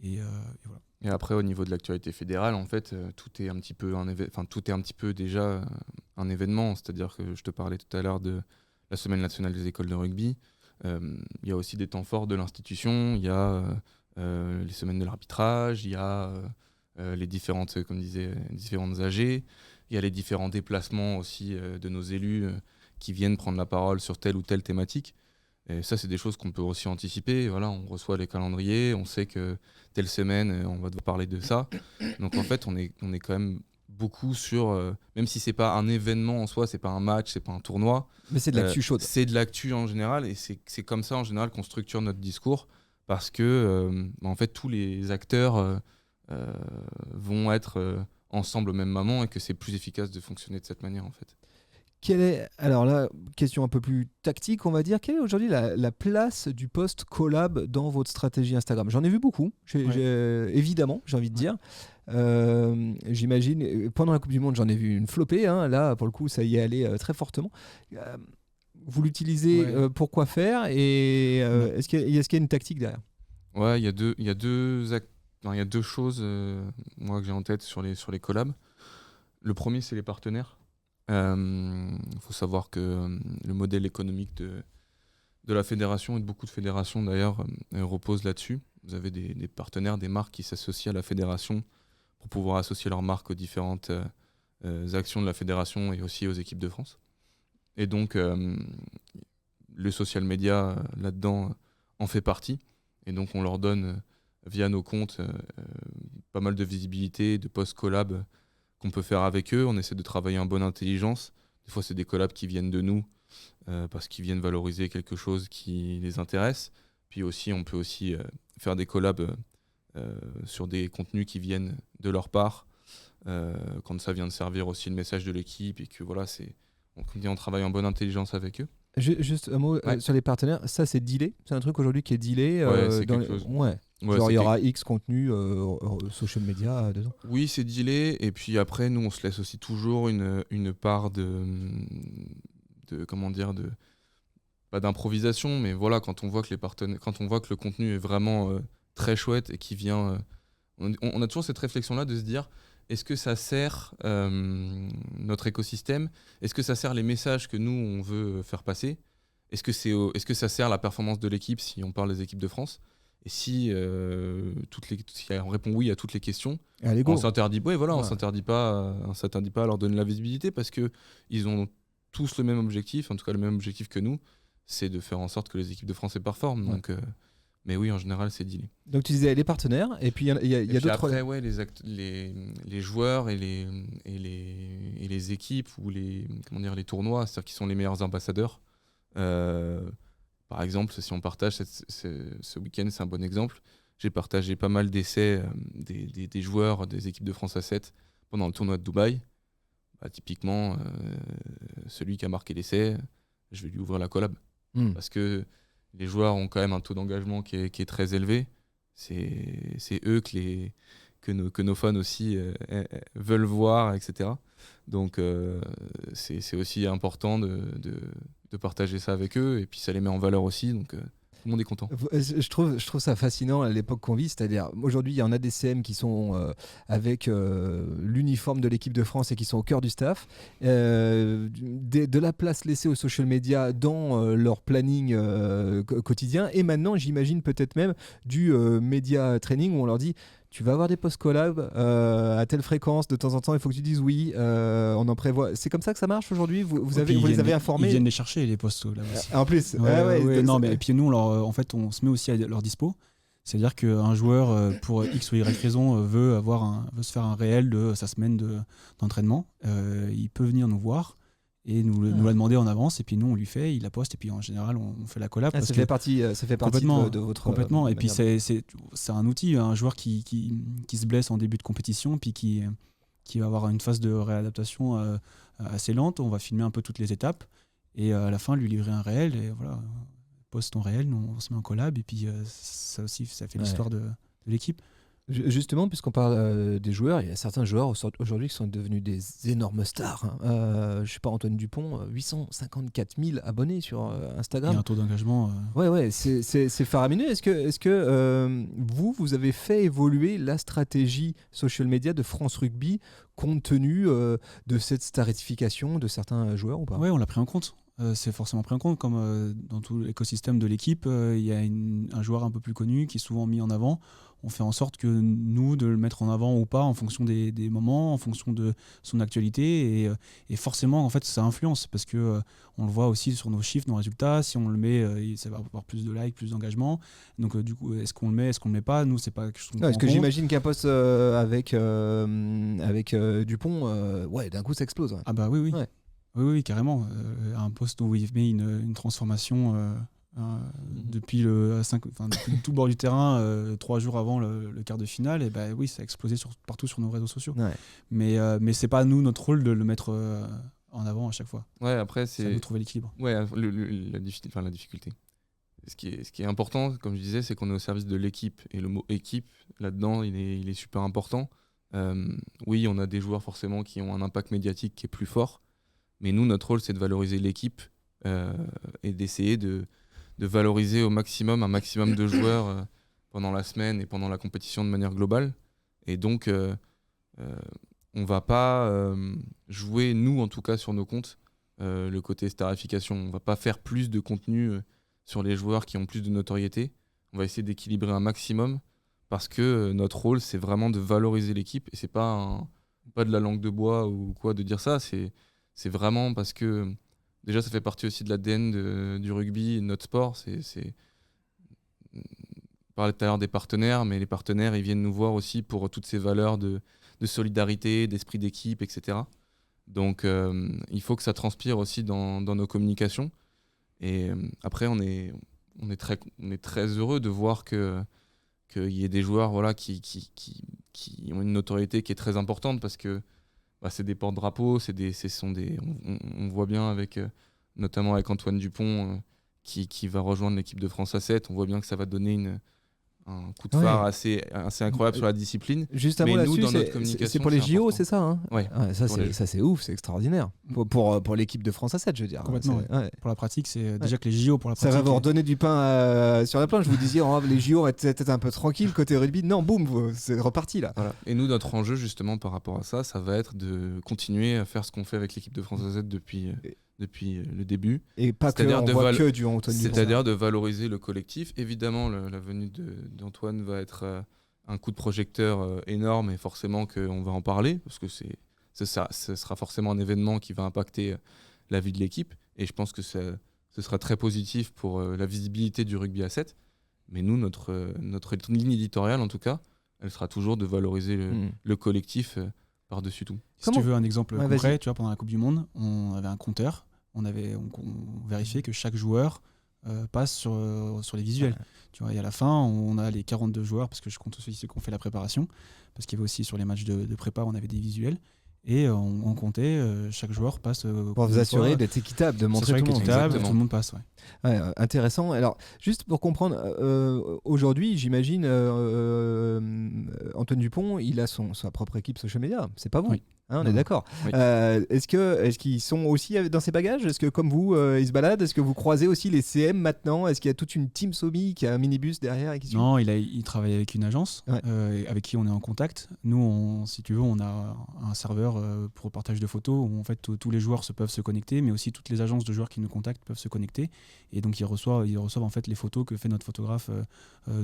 Et voilà. Et après, au niveau de l'actualité fédérale, en fait, tout est un petit peu déjà un événement. C'est-à-dire que je te parlais tout à l'heure de la Semaine nationale des écoles de rugby. Il y a aussi des temps forts de l'institution. Il y a les semaines de l'arbitrage. Il y a les différentes, comme disait, différentes AG. Il y a les différents déplacements aussi de nos élus qui viennent prendre la parole sur telle ou telle thématique. Et ça, c'est des choses qu'on peut aussi anticiper. Voilà, on reçoit les calendriers, on sait que telle semaine, on va devoir parler de ça. Donc en fait, on est quand même beaucoup sur, même si c'est pas un événement en soi, c'est pas un match, c'est pas un tournoi. Mais c'est de l'actu chaude. C'est de l'actu en général, et c'est comme ça en général qu'on structure notre discours, parce que en fait, tous les acteurs vont être ensemble au même moment, et que c'est plus efficace de fonctionner de cette manière en fait. Alors là, question un peu plus tactique, on va dire. Quelle est aujourd'hui la place du post collab dans votre stratégie Instagram ? J'en ai vu beaucoup, évidemment, j'ai envie de dire. J'imagine, pendant la Coupe du Monde, j'en ai vu une flopée. Là, pour le coup, ça y est allé très fortement. Vous l'utilisez pour quoi faire ? Et est-ce qu'il y a une tactique derrière ? Ouais, il y a deux choses moi, que j'ai en tête sur les collabs. Le premier, c'est les partenaires. Faut savoir que le modèle économique de la fédération et de beaucoup de fédérations d'ailleurs repose là-dessus. Vous avez des partenaires, des marques qui s'associent à la fédération pour pouvoir associer leurs marques aux différentes actions de la fédération et aussi aux équipes de France. Et donc le social media là-dedans en fait partie. Et donc on leur donne via nos comptes pas mal de visibilité, de post-collab qu'on peut faire avec eux. On essaie de travailler en bonne intelligence. Des fois, c'est des collabs qui viennent de nous parce qu'ils viennent valoriser quelque chose qui les intéresse. Puis aussi, on peut aussi faire des collabs sur des contenus qui viennent de leur part quand ça vient de servir aussi le message de l'équipe et que voilà, on travaille en bonne intelligence avec eux. Juste un mot sur les partenaires, ça c'est dealé, c'est un truc aujourd'hui qui est dealé. C'est quelque chose. Genre il y aura X contenu social media dedans. Oui, c'est dealé, et puis après nous on se laisse aussi toujours une part de comment dire, pas d'improvisation, mais voilà, quand on voit que le contenu est vraiment très chouette et qui vient on a toujours cette réflexion là de se dire, est-ce que ça sert notre écosystème ? Est-ce que ça sert les messages que nous, on veut faire passer ? Est-ce que ça sert la performance de l'équipe si on parle des équipes de France ? Et si on répond oui à toutes les questions, on s'interdit pas à leur donner la visibilité parce qu'ils ont tous le même objectif, en tout cas le même objectif que nous, c'est de faire en sorte que les équipes de France performent. Donc, mais oui, en général, c'est dealé. Donc tu disais les partenaires, et puis il y a d'autres... Après, les joueurs et les équipes ou les tournois, c'est-à-dire qui sont les meilleurs ambassadeurs. Par exemple, si on partage ce week-end, c'est un bon exemple. J'ai partagé pas mal d'essais des joueurs des équipes de France A7 pendant le tournoi de Dubaï. Typiquement, celui qui a marqué l'essai, je vais lui ouvrir la collab. Parce que les joueurs ont quand même un taux d'engagement qui est très élevé. C'est eux que que nos fans aussi veulent voir, etc. Donc c'est aussi important de partager ça avec eux, et puis ça les met en valeur aussi, donc tout le monde est content. Je trouve ça fascinant à l'époque qu'on vit, c'est-à-dire aujourd'hui il y en a des CM qui sont avec l'uniforme de l'équipe de France et qui sont au cœur du staff, de la place laissée aux social media dans leur planning quotidien, et maintenant j'imagine peut-être même du média training où on leur dit tu vas avoir des post-collabs à telle fréquence, de temps en temps il faut que tu dises oui, on en prévoit. C'est comme ça que ça marche aujourd'hui, vous les avez informés? Ils viennent les chercher, les postes là aussi. En plus, non, mais et puis nous, en fait, on se met aussi à leur dispo. C'est-à-dire qu'un joueur, pour X ou Y raison, veut se faire un réel de sa semaine d'entraînement. Il peut venir nous voir et nous l'a demandé en avance, et puis nous on lui fait, il la poste, et puis en général on fait la collab. Ça fait partie de votre... Complètement, et puis c'est un outil, un joueur qui se blesse en début de compétition, puis qui va avoir une phase de réadaptation assez lente, on va filmer un peu toutes les étapes, et à la fin lui livrer un réel, et voilà, poste ton réel, nous on se met en collab, et puis ça aussi, ça fait l'histoire de l'équipe. Justement, puisqu'on parle des joueurs, il y a certains joueurs aujourd'hui qui sont devenus des énormes stars. Je ne sais pas, Antoine Dupont, 854 000 abonnés sur Instagram. Il y a un taux d'engagement. Ouais, c'est faramineux. Est-ce que vous avez fait évoluer la stratégie social media de France Rugby compte tenu de cette starification de certains joueurs ou pas? Ouais, on l'a pris en compte. C'est forcément pris en compte, comme dans tout l'écosystème de l'équipe, il y a un joueur un peu plus connu qui est souvent mis en avant. On fait en sorte que nous, de le mettre en avant ou pas en fonction des moments, en fonction de son actualité, et forcément en fait ça influence, parce que on le voit aussi sur nos chiffres, nos résultats. Si on le met, ça va avoir plus de likes, plus d'engagement. Donc du coup, est-ce qu'on le met, est-ce qu'on le met pas? Nous, c'est pas quelque chose qu'on prend en compte. Parce que j'imagine qu'un poste avec Dupont, d'un coup ça explose. Ouais. Ah bah oui. Ouais. Oui, carrément. Un poste où il met une transformation depuis le tout le bord du terrain, 3 jours avant le quart de finale, et bah oui, ça a explosé partout sur nos réseaux sociaux. Ouais. Mais c'est pas nous, notre rôle de le mettre en avant à chaque fois. Ouais, après c'est à nous trouver l'équilibre. Ouais, la difficulté. Ce qui est important, comme je disais, c'est qu'on est au service de l'équipe, et le mot équipe là-dedans, il est super important. Oui, on a des joueurs forcément qui ont un impact médiatique qui est plus fort. Mais nous, notre rôle, c'est de valoriser l'équipe et d'essayer de valoriser au maximum un maximum de joueurs pendant la semaine et pendant la compétition de manière globale. Et donc, on ne va pas jouer, nous en tout cas, sur nos comptes, le côté starification. On ne va pas faire plus de contenu sur les joueurs qui ont plus de notoriété. On va essayer d'équilibrer un maximum, parce que notre rôle, c'est vraiment de valoriser l'équipe. Et ce n'est pas de la langue de bois ou quoi de dire ça, c'est vraiment parce que déjà ça fait partie aussi de l'ADN du rugby, de notre sport. On parlait tout à l'heure des partenaires, mais les partenaires, ils viennent nous voir aussi pour toutes ces valeurs de solidarité, d'esprit d'équipe, etc. Donc il faut que ça transpire aussi dans nos communications. Et après, on est très heureux de voir qu'il y ait des joueurs qui ont une notoriété qui est très importante, parce que c'est des porte-drapeaux, on voit bien notamment avec Antoine Dupont qui va rejoindre l'équipe de France A7, on voit bien que ça va donner un coup de phare assez incroyable sur la discipline. Juste avant là-dessus, c'est pour les JO, c'est ça, hein? Ouais. Ça c'est ouf, c'est extraordinaire. Pour l'équipe de France A7, je veux dire. Complètement. Pour la pratique, c'est déjà que les JO pour la pratique. Ça va vous redonner du pain sur la planche. Vous disiez, les JO vont être un peu tranquilles côté rugby. Non, boum, c'est reparti là. Voilà. Et nous, notre enjeu justement par rapport à ça va être de continuer à faire ce qu'on fait avec l'équipe de France A7 depuis le début. Et pas que on voit que du Antoine Dupont. C'est-à-dire de valoriser le collectif. Évidemment, la venue d'Antoine va être un coup de projecteur énorme, et forcément qu'on va en parler, parce que ce sera forcément un événement qui va impacter la vie de l'équipe. Et je pense que ce sera très positif pour la visibilité du rugby à 7. Mais nous, notre ligne éditoriale, en tout cas, elle sera toujours de valoriser le collectif par-dessus tout. Si tu veux un exemple concret, tu vois, pendant la Coupe du Monde, on avait un compteur. On vérifiait que chaque joueur passe sur les visuels. Tu vois, et à la fin, on a les 42 joueurs, parce que je compte aussi ceux qui ont fait la préparation, parce qu'il y avait aussi sur les matchs de prépa, on avait des visuels. Et on comptait, chaque joueur passe. Pour vous assurer d'être équitable, de montrer tout le monde. Équitable, tout le monde passe. Intéressant. Alors, juste pour comprendre, aujourd'hui, j'imagine, Antoine Dupont, il a sa propre équipe social media. C'est pas vous. Oui. On est d'accord. Oui. Est-ce qu'ils sont aussi dans ces bagages ? Est-ce que, comme vous, ils se baladent ? Est-ce que vous croisez aussi les CM maintenant ? Est-ce qu'il y a toute une team Somi qui a un minibus derrière et qui suit ? Non, il travaille avec une agence avec qui on est en contact. Nous, si tu veux, on a un serveur pour le partage de photos où en fait tous les joueurs peuvent se connecter, mais aussi toutes les agences de joueurs qui nous contactent peuvent se connecter. Et donc ils reçoivent en fait les photos que fait notre photographe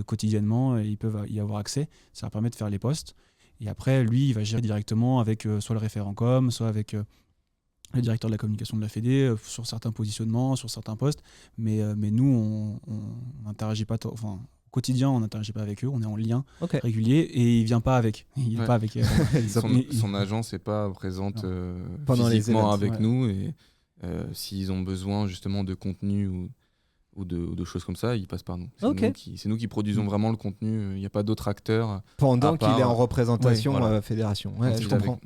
quotidiennement, et ils peuvent y avoir accès. Ça leur permet de faire les posts. Et après, lui, il va gérer directement avec soit le référent com, soit avec le directeur de la communication de la Fédé sur certains positionnements, sur certains postes. Mais nous, on n'interagit pas. Au quotidien, on n'interagit pas avec eux. On est en lien régulier et il vient pas avec. Il est pas avec. Son agence n'est pas présente pendant physiquement avec nous, et s'ils ont besoin justement de contenu ou de choses comme ça, ils passent par nous. C'est nous qui produisons vraiment le contenu. Il n'y a pas d'autres acteurs. Pendant qu'il est en représentation fédération. Je comprends.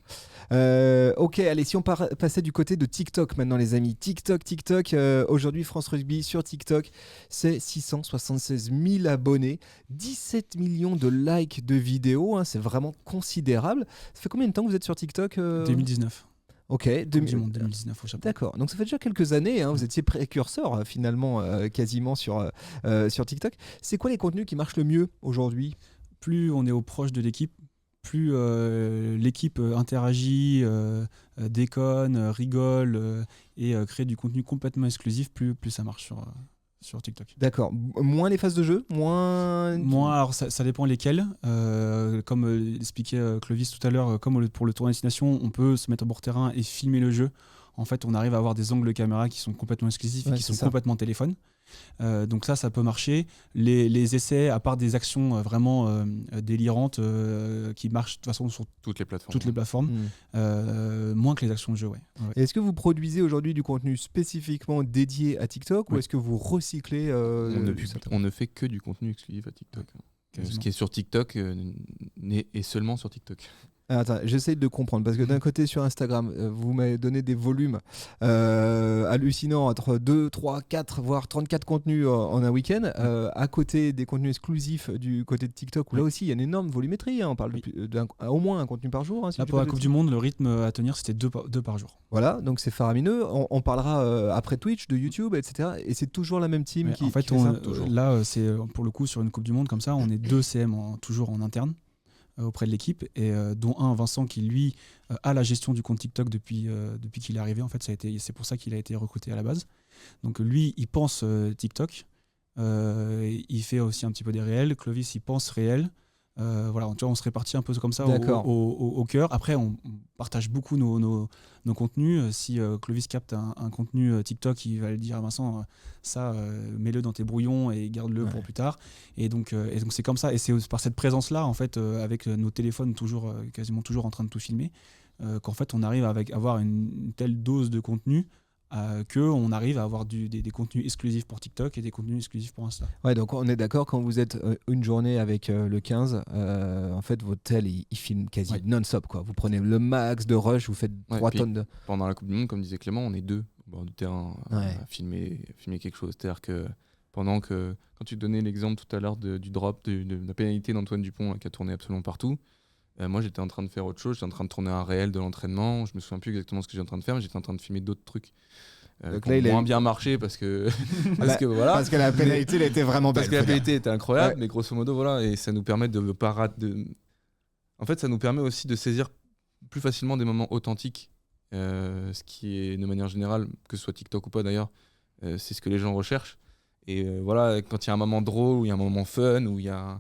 Allez, si on passait du côté de TikTok maintenant, les amis. TikTok. Aujourd'hui, France Rugby sur TikTok, c'est 676 000 abonnés, 17 millions de likes de vidéos. C'est vraiment considérable. Ça fait combien de temps que vous êtes sur TikTok 2019. Ok, 2019 au Japon. D'accord, donc ça fait déjà quelques années, vous étiez précurseur finalement quasiment sur TikTok. C'est quoi les contenus qui marchent le mieux aujourd'hui ? Plus on est au proche de l'équipe, plus l'équipe interagit, déconne, rigole et crée du contenu complètement exclusif, plus ça marche sur TikTok. D'accord. Moins les phases de jeu ? Moins, alors ça dépend lesquelles. Comme expliquait Clovis tout à l'heure, comme pour le tournoi destination, on peut se mettre à bord terrain et filmer le jeu. En fait, on arrive à avoir des angles de caméra qui sont complètement exclusifs et qui sont complètement téléphone. Donc ça peut marcher. Les essais, à part des actions vraiment délirantes qui marchent de toute façon sur toutes les plateformes, moins que les actions de jeu. Est-ce que vous produisez aujourd'hui du contenu spécifiquement dédié à TikTok ou est-ce que vous recyclez on ne fait que du contenu exclusif à TikTok. Ce qui est sur TikTok est seulement sur TikTok. Attends, j'essaye de comprendre parce que d'un côté sur Instagram, vous m'avez donné des volumes hallucinants entre 2, 3, 4, voire 34 contenus en un week-end. À côté des contenus exclusifs du côté de TikTok où là aussi il y a une énorme volumétrie. On parle au moins un contenu par jour. Là, pour la Coupe du Monde, le rythme à tenir c'était 2 par jour. Voilà, donc c'est faramineux. On parlera après Twitch, de YouTube, etc. Et c'est toujours la même team qui. En fait, là, c'est pour le coup sur une Coupe du Monde comme ça, on est 2 CM toujours en interne. Auprès de l'équipe, et dont un, Vincent, qui lui a la gestion du compte TikTok depuis qu'il est arrivé. En fait, c'est pour ça qu'il a été recruté à la base. Donc lui, il pense TikTok, il fait aussi un petit peu des réels. Clovis, il pense réel. Voilà, tu vois, on se répartit un peu comme ça au cœur. Après, on partage beaucoup nos contenus. Si Clovis capte un contenu TikTok, il va le dire à Vincent, mets-le dans tes brouillons et garde-le pour plus tard. Et donc c'est comme ça. Et c'est par cette présence-là, en fait, avec nos téléphones quasiment toujours en train de tout filmer, qu'en fait, on arrive à avoir une telle dose de contenu qu'on arrive à avoir des contenus exclusifs pour TikTok et des contenus exclusifs pour Insta. Ouais, donc on est d'accord, quand vous êtes une journée avec le 15, en fait votre tel il filme quasi non-stop, quoi. Vous prenez le max de rush, vous faites 3 tonnes de... Pendant la Coupe du Monde, comme disait Clément, on est 2 au bord du terrain à filmer quelque chose. C'est-à-dire que quand tu donnais l'exemple tout à l'heure du drop, de la pénalité d'Antoine Dupont qui a tourné absolument partout, moi j'étais en train de faire autre chose, j'étais en train de tourner un réel de l'entraînement, je me souviens plus exactement ce que j'étais en train de faire, mais j'étais en train de filmer d'autres trucs qui ont moins bien marché parce que la pénalité elle était vraiment belle. Parce que la pénalité était incroyable, mais grosso modo voilà, et ça nous permet en fait ça nous permet aussi de saisir plus facilement des moments authentiques, ce qui est de manière générale, que ce soit TikTok ou pas d'ailleurs, c'est ce que les gens recherchent. Et voilà, quand il y a un moment drôle, ou il y a un moment fun, ou il y a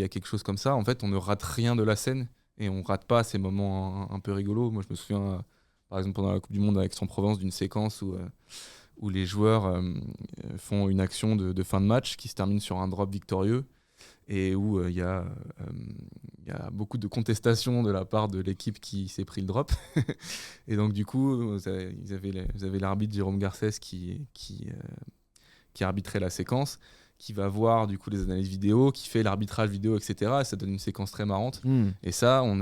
quelque chose comme ça, en fait on ne rate rien de la scène et on rate pas ces moments un peu rigolos. Moi je me souviens par exemple pendant la Coupe du Monde à Aix-en-Provence d'une séquence où les joueurs font une action de fin de match qui se termine sur un drop victorieux et où il y a beaucoup de contestations de la part de l'équipe qui s'est pris le drop. Et donc du coup vous avez l'arbitre Jérôme Garcès qui arbitrait la séquence, qui va voir du coup les analyses vidéo, qui fait l'arbitrage vidéo, etc. Et ça donne une séquence très marrante. Et ça, on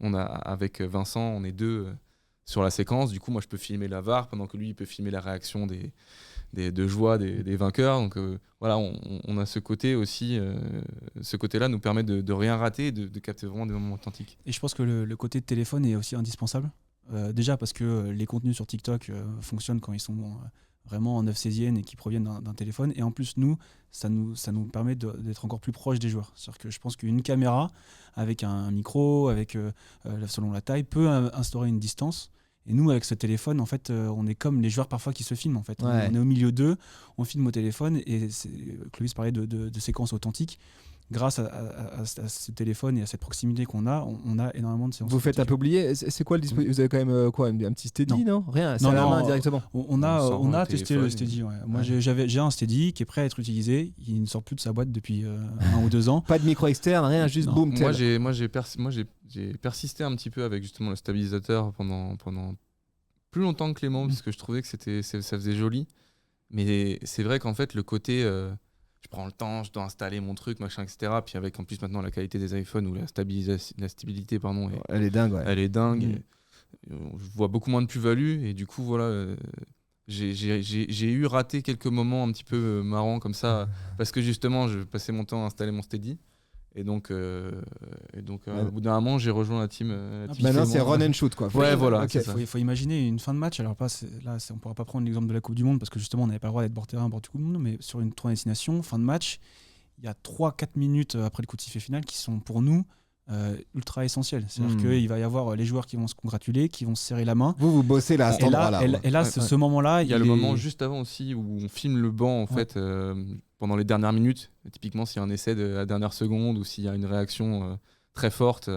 avec Vincent, on est deux sur la séquence. Du coup, moi, je peux filmer la VAR pendant que lui, il peut filmer la réaction de joie des vainqueurs. Donc voilà, on a ce côté aussi. Ce côté-là nous permet de rien rater et de capter vraiment des moments authentiques. Et je pense que le côté de téléphone est aussi indispensable. Déjà parce que les contenus sur TikTok fonctionnent quand ils sont vraiment en 9/16 et qui proviennent d'un téléphone. Et en plus, ça nous permet d'être encore plus proche des joueurs. C'est-à-dire que je pense qu'une caméra avec un micro, selon la taille, peut instaurer une distance. Et nous, avec ce téléphone, en fait, on est comme les joueurs parfois qui se filment. En fait. Ouais. On est au milieu d'eux, on filme au téléphone. Et Clovis parlait de séquences authentiques. Grâce à ce téléphone et à cette proximité qu'on a, on a énormément de séances. Vous faites un peu oublier. C'est quoi le dispositif ? Vous avez quand même quoi, un petit Steady, non ? Rien, c'est à la main directement. On a testé le Steady. Ouais. Moi, j'ai un Steady qui est prêt à être utilisé. Il ne sort plus de sa boîte depuis 1 ou 2 ans. Pas de micro externe, rien, juste boum. Moi, j'ai persisté un petit peu avec justement le stabilisateur pendant plus longtemps que Clément, parce que je trouvais que ça faisait joli. Mais c'est vrai qu'en fait, le côté... je prends le temps, je dois installer mon truc, machin, etc. Puis avec en plus maintenant la qualité des iPhones où la stabilité, pardon, elle est dingue. Ouais. Elle est dingue. Et je vois beaucoup moins de plus-value et du coup voilà, j'ai eu raté quelques moments un petit peu marrants comme ça parce que justement je passais mon temps à installer mon Steady. Et donc, au bout d'un moment, j'ai rejoint la team. Maintenant, c'est run and shoot, quoi. Ouais, voilà. Okay. Il faut imaginer une fin de match. Alors, on ne pourra pas prendre l'exemple de la Coupe du Monde parce que justement, on n'avait pas le droit d'être bord terrain, bord du Coupe du Monde. Mais sur une tournée destination, fin de match, il y a 3-4 minutes après le coup de sifflet final qui sont pour nous ultra essentielles. C'est-à-dire qu'il va y avoir les joueurs qui vont se congratuler, qui vont se serrer la main. Vous bossez là à cet endroit-là. Et là, ce moment-là. Il y a le moment juste avant aussi où on filme le banc, en fait. Pendant les dernières minutes, typiquement s'il y a un essai de la dernière seconde ou s'il y a une réaction très forte,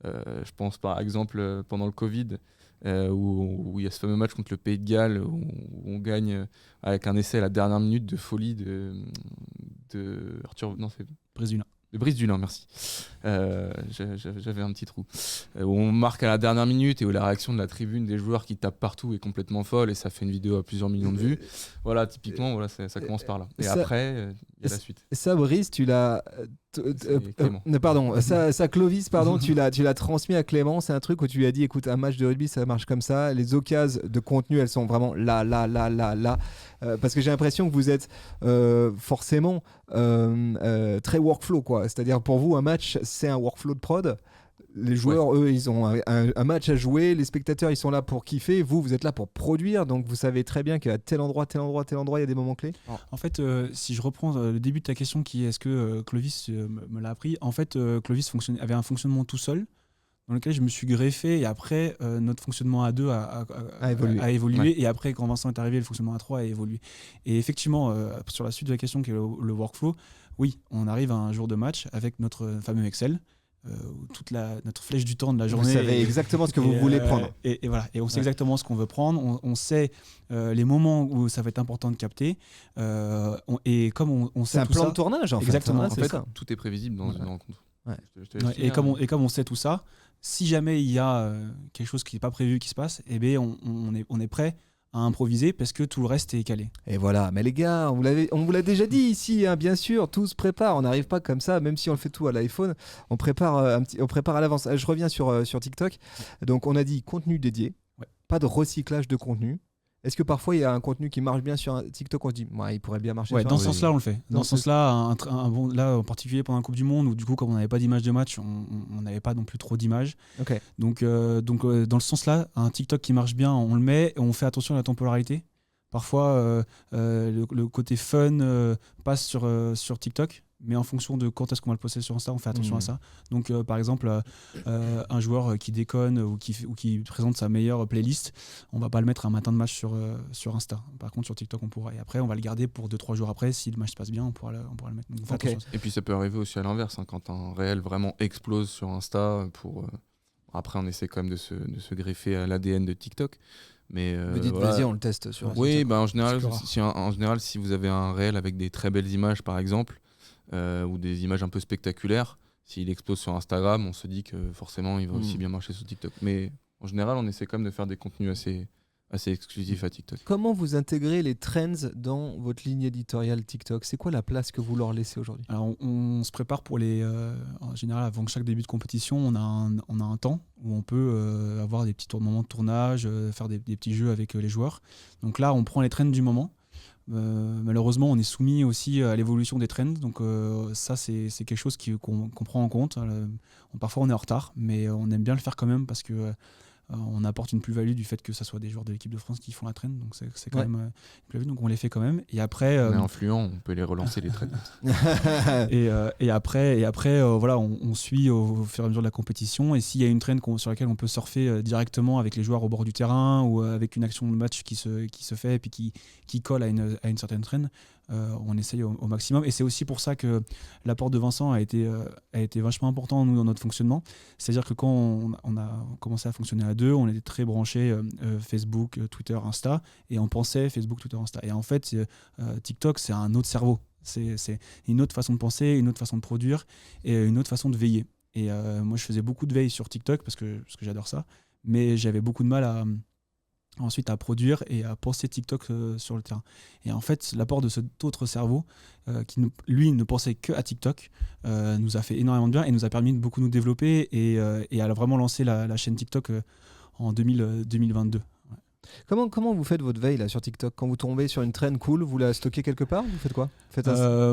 je pense par exemple pendant le Covid, où il y a ce fameux match contre le Pays de Galles où on gagne avec un essai à la dernière minute de folie de Arthur, non c'est Brésilien. De Brice Dulin, merci. J'avais un petit trou. Où on marque à la dernière minute et où la réaction de la tribune des joueurs qui tapent partout est complètement folle et ça fait une vidéo à plusieurs millions de vues. Voilà, typiquement, voilà, ça commence par là. Et ça, après, il y a la suite. Ça, Brice, tu l'as... ça, Clovis, pardon, tu l'as transmis à Clément. C'est un truc où tu lui as dit, écoute, un match de rugby, ça marche comme ça. Les occasions de contenu, elles sont vraiment là. Parce que j'ai l'impression que vous êtes forcément très workflow, quoi. C'est-à-dire, pour vous, un match, c'est un workflow de prod. Les joueurs, eux, ils ont un match à jouer. Les spectateurs, ils sont là pour kiffer. Vous êtes là pour produire. Donc, vous savez très bien qu'à tel endroit, il y a des moments clés. En fait, si je reprends le début de ta question, qui est est-ce que Clovis me l'a appris ? En fait, Clovis avait un fonctionnement tout seul, dans lequel je me suis greffé. Et après, notre fonctionnement à 2 a évolué. Ouais. Et après, quand Vincent est arrivé, le fonctionnement à 3 a évolué. Et effectivement, sur la suite de la question, qui est le workflow, oui, on arrive à un jour de match avec notre fameux Excel. Toute notre flèche du temps de la journée. Vous savez exactement ce que vous voulez prendre. Et voilà. Et on sait exactement ce qu'on veut prendre. On sait les moments où ça va être important de capter. Et comme on sait c'est un tout plan ça, de tournage, en exactement. fait. En fait, tout est prévisible dans une rencontre. Ouais. Et comme on sait tout ça, si jamais il y a quelque chose qui n'est pas prévu qui se passe, eh bien, on est prêt à improviser parce que tout le reste est calé. Et voilà, mais les gars, on vous l'a déjà dit ici, hein, bien sûr, tout se prépare, on n'arrive pas comme ça, même si on le fait tout à l'iPhone, on prépare à l'avance. Je reviens sur TikTok, donc on a dit contenu dédié, pas de recyclage de contenu. Est-ce que parfois il y a un contenu qui marche bien sur un TikTok, on se dit il pourrait bien marcher dans ce sens-là on le fait. Dans ce sens-là, là en particulier pendant la Coupe du Monde où du coup comme on n'avait pas d'image de match, on n'avait pas non plus trop d'images. Okay. Donc dans le sens-là, un TikTok qui marche bien, on le met et on fait attention à la temporalité. Parfois le côté fun passe sur TikTok. Mais en fonction de quand est-ce qu'on va le poster sur Insta, on fait attention à ça. Donc, par exemple, un joueur qui déconne ou qui présente sa meilleure playlist, on va pas le mettre un matin de match sur Insta. Par contre, sur TikTok, on pourra. Et après, on va le garder pour 2-3 jours après. Si le match se passe bien, on pourra le mettre. Donc, okay. Et puis, ça peut arriver aussi à l'inverse. Quand un réel vraiment explose sur Insta, après, on essaie quand même de se greffer à l'ADN de TikTok. Mais vous dites, vas-y, on le teste sur Insta. Oui, en général, si vous avez un réel avec des très belles images, par exemple, ou des images un peu spectaculaires, s'il explose sur Instagram, on se dit que forcément il va aussi bien marcher sur TikTok. Mais en général, on essaie quand même de faire des contenus assez exclusifs à TikTok. Comment vous intégrez les trends dans votre ligne éditoriale TikTok ? C'est quoi la place que vous leur laissez aujourd'hui ? Alors, on se prépare pour en général, avant chaque début de compétition, on a un temps où on peut avoir des petits moments de tournage, faire des petits jeux avec les joueurs. Donc là, on prend les trends du moment. Malheureusement, on est soumis aussi à l'évolution des trends, donc ça c'est quelque chose qu'on prend en compte. Parfois on est en retard, mais on aime bien le faire quand même parce que on apporte une plus-value du fait que ça soit des joueurs de l'équipe de France qui font la trend, donc c'est quand même une plus-value, donc on les fait quand même. Et après, on est influent, on peut les relancer les trends. et après, voilà, on suit au fur et à mesure de la compétition, et s'il y a une trend sur laquelle on peut surfer directement avec les joueurs au bord du terrain ou avec une action de match qui se fait et puis qui colle à une certaine trend, on essaye au maximum. Et c'est aussi pour ça que l'apport de Vincent a été vachement important nous, dans notre fonctionnement. C'est-à-dire que quand on a commencé à fonctionner à deux, on était très branchés Facebook, Twitter, Insta, et on pensait Facebook, Twitter, Insta. Et en fait, TikTok, c'est un autre cerveau. C'est une autre façon de penser, une autre façon de produire et une autre façon de veiller. Et moi, je faisais beaucoup de veille sur TikTok parce que j'adore ça, mais j'avais beaucoup de mal ensuite à produire et à penser TikTok sur le terrain. Et en fait, l'apport de cet autre cerveau qui, lui, ne pensait que à TikTok nous a fait énormément de bien et nous a permis de beaucoup nous développer et à vraiment lancer la chaîne TikTok en 2022. Comment vous faites votre veille là, sur TikTok? Quand vous tombez sur une trend cool, vous la stockez quelque part? Vous faites quoi?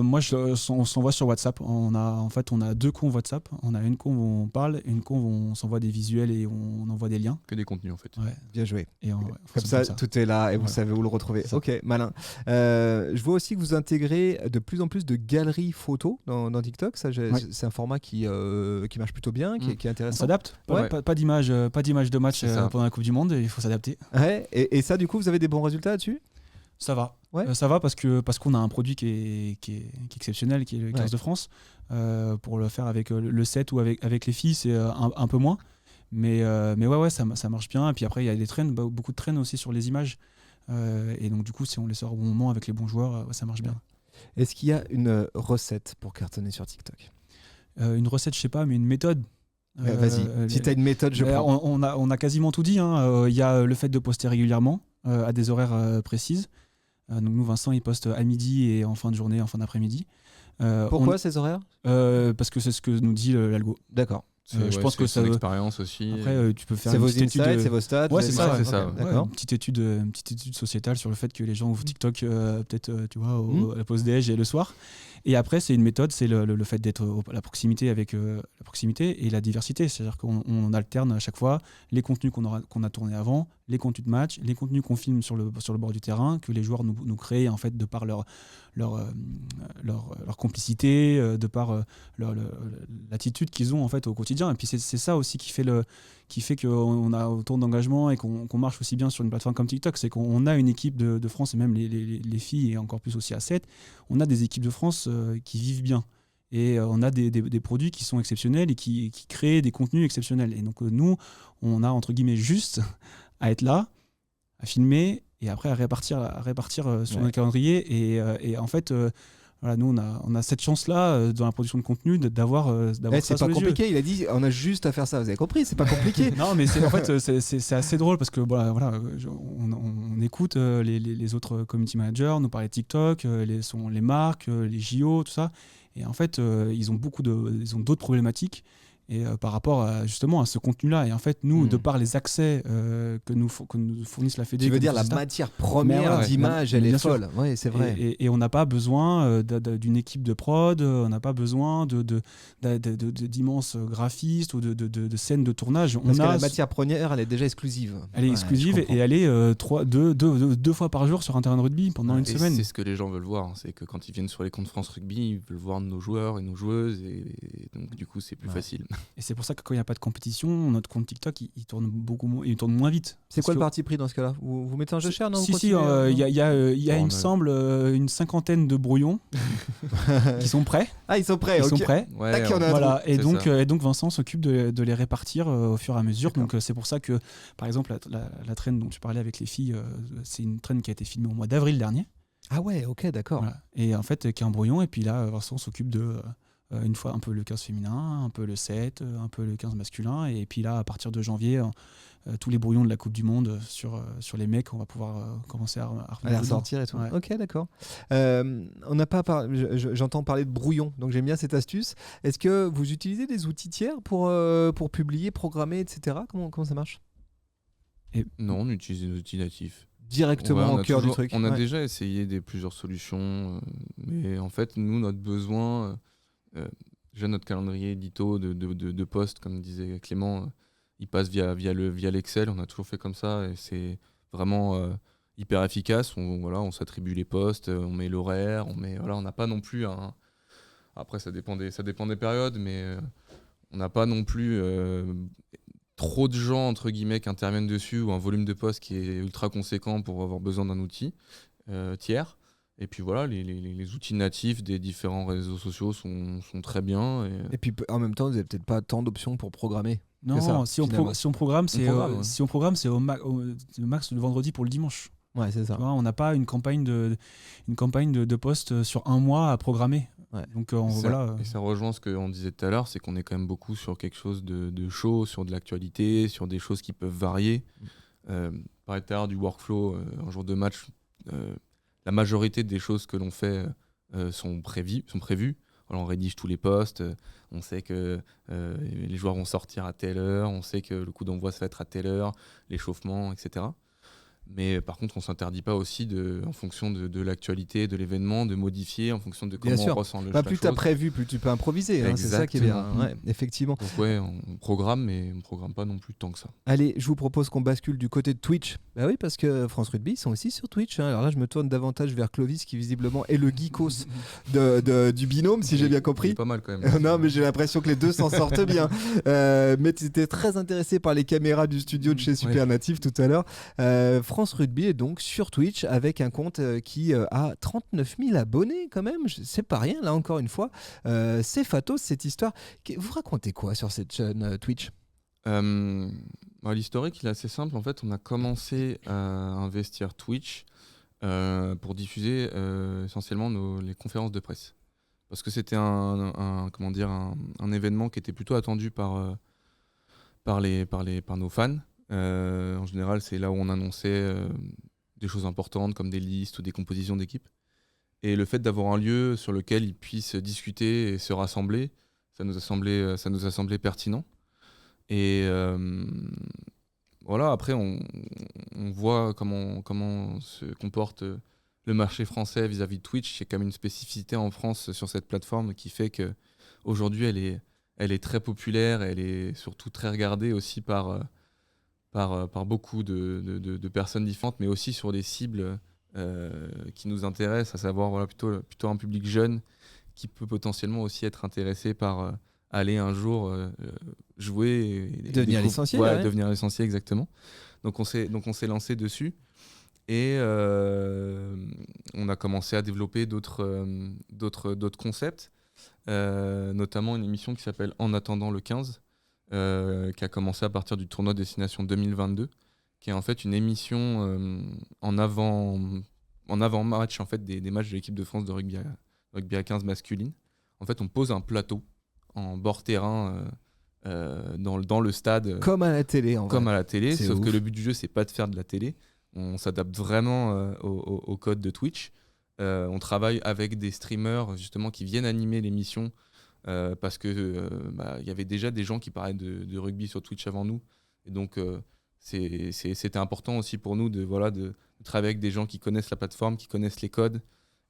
Moi, on s'envoie sur WhatsApp. On a 2 comptes WhatsApp. On a une compte où on parle et une compte où on s'envoie des visuels et on envoie des liens. Que des contenus en fait. Ouais. Bien joué. Et comme ça, tout est là et vous savez où le retrouver. Ok, malin. Je vois aussi que vous intégrez de plus en plus de galeries photos dans TikTok. Ça, c'est un format qui marche plutôt bien, qui est intéressant. On s'adapte. Pas d'image de match pendant la Coupe du Monde. Il faut s'adapter. Ouais. Et ça, du coup, vous avez des bons résultats là-dessus? Ça va. Ça va parce qu'on a un produit qui est exceptionnel, qui est le 15 de France. Pour le faire avec le 7 ou avec les filles, c'est un peu moins. Mais ça marche bien. Et puis après, il y a des trends, beaucoup de trends aussi sur les images. Et donc, du coup, si on les sort au bon moment avec les bons joueurs, ça marche bien. Est-ce qu'il y a une recette pour cartonner sur TikTok? Une recette, je sais pas, mais une méthode. Vas-y, si tu as une méthode, je prends. On a quasiment tout dit. Il y a le fait de poster régulièrement, à des horaires précises. Donc nous, Vincent, il poste à midi et en fin de journée, en fin d'après-midi. Pourquoi ces horaires? Parce que c'est ce que nous dit l'algo. D'accord. Je pense que c'est son expérience aussi. Après, tu peux faire c'est une vos petite étude. C'est vos stats. Ouais, c'est ça. D'accord. Une petite étude sociétale sur le fait que les gens ouvrent TikTok peut-être tu vois, à la pause déj et le soir. Et après, c'est une méthode, c'est le fait d'être à la proximité avec la proximité et la diversité. C'est-à-dire qu'on alterne à chaque fois les contenus qu'on a tournés avant, les contenus de match, les contenus qu'on filme sur le bord du terrain, que les joueurs nous créent en fait de par leur complicité, de par l'attitude qu'ils ont en fait au quotidien. Et puis c'est ça aussi qui fait qu'on a autant d'engagement et qu'on marche aussi bien sur une plateforme comme TikTok. C'est qu'on a une équipe de France, et même les filles, et encore plus aussi à 7, on a des équipes de France qui vivent bien. Et on a des produits qui sont exceptionnels et qui créent des contenus exceptionnels. Et donc nous, on a entre guillemets juste à être là, à filmer et après à répartir sur notre calendrier. Et en fait, voilà, nous on a cette chance-là dans la production de contenu d'avoir ça c'est sur pas les compliqué. yeux. Il a dit on a juste à faire ça. Vous avez compris? C'est pas compliqué. Non, mais en fait c'est assez drôle parce que voilà, on écoute les autres community managers nous parler de TikTok, les marques, les JO, tout ça. Et en fait, ils ont d'autres problématiques. Et par rapport justement à ce contenu-là. Et en fait, nous, de par les accès que nous fournissent la Fédé... Tu veux dire la matière première d'image, elle est folle. Oui, c'est vrai. Et on n'a pas besoin d'une équipe de prod, on n'a pas besoin d'immenses graphistes ou de scènes de tournage. Parce que la matière première, elle est déjà exclusive. Elle est exclusive et elle est 2 fois par jour sur un terrain de rugby pendant une semaine. C'est ce que les gens veulent voir. C'est que quand ils viennent sur les comptes France Rugby, ils veulent voir nos joueurs et nos joueuses. Et donc, du coup, c'est plus facile. Et c'est pour ça que quand il n'y a pas de compétition, notre compte TikTok il tourne il tourne moins vite. C'est quoi le parti pris dans ce cas-là? Vous mettez un jeu cher, non? Si, il y a il me semble une 50aine de brouillons qui sont prêts. Ah, ils sont prêts. Ils sont prêts. Ouais, voilà. Et donc Vincent s'occupe de les répartir au fur et à mesure. D'accord. Donc c'est pour ça que par exemple la traîne dont tu parlais avec les filles, c'est une traîne qui a été filmée au mois d'avril dernier. Ah ouais, ok, d'accord. Voilà. Et en fait qui est un brouillon et puis là Vincent s'occupe de une fois un peu le 15 féminin, un peu le 7, un peu le 15 masculin. Et puis là, à partir de janvier, tous les brouillons de la Coupe du Monde sur les mecs, on va pouvoir commencer à les ressortir et tout. Ouais. Ok, d'accord. On n'a pas j'entends parler de brouillon, donc j'aime bien cette astuce. Est-ce que vous utilisez des outils tiers pour publier, programmer, etc. Comment ça marche? Non, on utilise des outils natifs. Directement au cœur du truc. On a déjà essayé plusieurs solutions, mais en fait, nous, notre besoin, déjà notre calendrier édito de posts, comme disait Clément, il passe via l'Excel. On a toujours fait comme ça et c'est vraiment hyper efficace. On s'attribue les posts, on met l'horaire, on n'a pas non plus un. Après, ça dépend des périodes, mais on n'a pas non plus trop de gens entre guillemets qui interviennent dessus ou un volume de posts qui est ultra conséquent pour avoir besoin d'un outil tiers. Et puis voilà, les outils natifs des différents réseaux sociaux sont très bien. Et puis en même temps, vous n'avez peut-être pas tant d'options pour programmer. Non, ça, si on programme, c'est au max le vendredi pour le dimanche. Ouais, c'est ça. Tu vois, on n'a pas une campagne de posts sur un mois à programmer. Ouais. Donc et ça rejoint ce qu'on disait tout à l'heure, c'est qu'on est quand même beaucoup sur quelque chose de chaud, sur de l'actualité, sur des choses qui peuvent varier. Par tout à l'heure du workflow, un jour de match, la majorité des choses que l'on fait sont prévues. Alors, on rédige tous les posts, on sait que les joueurs vont sortir à telle heure, on sait que le coup d'envoi ça va être à telle heure, l'échauffement, etc. Mais par contre, on ne s'interdit pas aussi, en fonction de l'actualité, de l'événement, de modifier en fonction de comment on ressent la chose. Plus tu as prévu, plus tu peux improviser. Hein, c'est ça qui est bien. Ouais, effectivement. Donc on programme, mais on ne programme pas non plus tant que ça. Allez, je vous propose qu'on bascule du côté de Twitch. Bah oui, parce que France Rugby, ils sont aussi sur Twitch. Hein. Alors là, je me tourne davantage vers Clovis, qui visiblement est le geekos du binôme, si j'ai bien compris. C'est pas mal quand même. Non, mais j'ai l'impression que les deux s'en sortent bien. Mais tu étais très intéressé par les caméras du studio de chez Supernative tout à l'heure. France Rugby est donc sur Twitch avec un compte qui a 39 000 abonnés quand même. C'est pas rien, là encore une fois. C'est Fatos, cette histoire. Vous racontez quoi sur cette chaîne Twitch? L'historique, il est assez simple. En fait, on a commencé à investir Twitch pour diffuser essentiellement les conférences de presse. Parce que c'était un événement qui était plutôt attendu par nos fans. En général, c'est là où on annonçait des choses importantes comme des listes ou des compositions d'équipes. Et le fait d'avoir un lieu sur lequel ils puissent discuter et se rassembler, ça nous a semblé pertinent. Et voilà, après, on voit comment se comporte le marché français vis-à-vis de Twitch. Il y a quand même une spécificité en France sur cette plateforme qui fait qu'aujourd'hui, elle est très populaire, elle est surtout très regardée aussi par beaucoup de personnes différentes, mais aussi sur des cibles qui nous intéressent, à savoir plutôt un public jeune qui peut potentiellement aussi être intéressé par aller un jour jouer et devenir licencié. Devenir licencié, exactement. Donc on s'est lancé dessus et on a commencé à développer d'autres concepts, notamment une émission qui s'appelle En attendant le 15, qui a commencé à partir du tournoi Destination 2022, qui est en fait une émission en avant-match en fait, des matchs de l'équipe de France de rugby à 15 masculine. En fait, on pose un plateau en bord terrain dans le stade. Comme à la télé, à la télé, sauf ouf. que le but du jeu, c'est pas de faire de la télé. On s'adapte vraiment au code de Twitch. On travaille avec des streamers justement qui viennent animer l'émission. Parce que y avait déjà des gens qui parlaient de rugby sur Twitch avant nous, et donc c'était important aussi pour nous de travailler avec des gens qui connaissent la plateforme, qui connaissent les codes.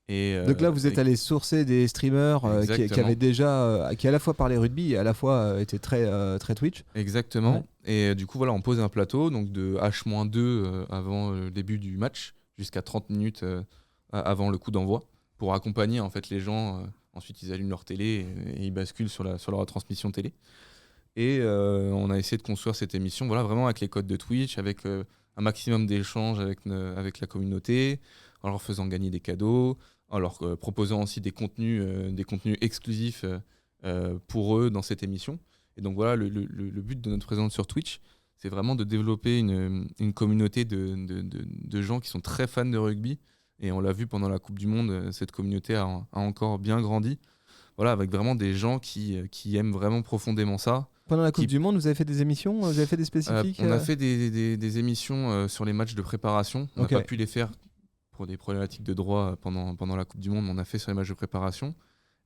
Et donc là, vous êtes allé sourcer des streamers qui avaient déjà, qui à la fois parlaient rugby et à la fois étaient très Twitch. Exactement. Ouais. Et du coup, on pose un plateau donc de H-2 avant le début du match jusqu'à 30 minutes avant le coup d'envoi pour accompagner en fait les gens. Ensuite, ils allument leur télé et ils basculent sur leur retransmission télé. Et on a essayé de construire cette émission vraiment avec les codes de Twitch, avec un maximum d'échanges avec la communauté, en leur faisant gagner des cadeaux, en leur proposant aussi des contenus exclusifs pour eux dans cette émission. Et donc le but de notre présence sur Twitch, c'est vraiment de développer une communauté de gens qui sont très fans de rugby. Et on l'a vu pendant la Coupe du Monde, cette communauté a encore bien grandi voilà, avec vraiment des gens qui aiment vraiment profondément ça. Pendant la Coupe du Monde, vous avez fait des émissions, vous avez fait des spécifiques On a fait des émissions sur les matchs de préparation. On n'a pas pu les faire pour des problématiques de droit pendant la Coupe du Monde, mais on a fait sur les matchs de préparation.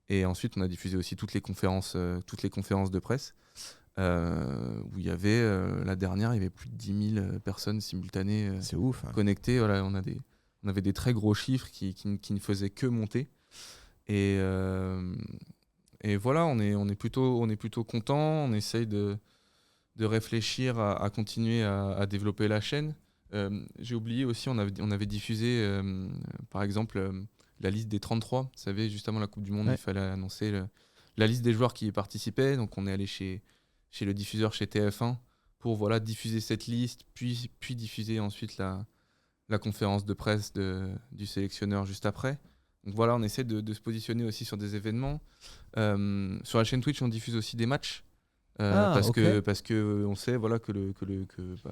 Et ensuite, on a diffusé aussi toutes les conférences de presse. Où il y avait, la dernière, il y avait plus de 10 000 personnes simultanées c'est ouf, hein. connectées. Voilà, on avait des très gros chiffres qui ne faisaient que monter. Et voilà, on est plutôt content. On essaye de réfléchir à continuer à développer la chaîne. J'ai oublié aussi, on avait diffusé, par exemple, la liste des 33. Vous savez, juste avant la Coupe du Monde, il fallait annoncer la liste des joueurs qui y participaient. Donc on est allé chez le diffuseur, chez TF1, pour diffuser cette liste, puis diffuser ensuite la conférence de presse du sélectionneur juste après. Donc voilà, on essaie de se positionner aussi sur des événements. Sur la chaîne Twitch, on diffuse aussi des matchs. Parce que on sait que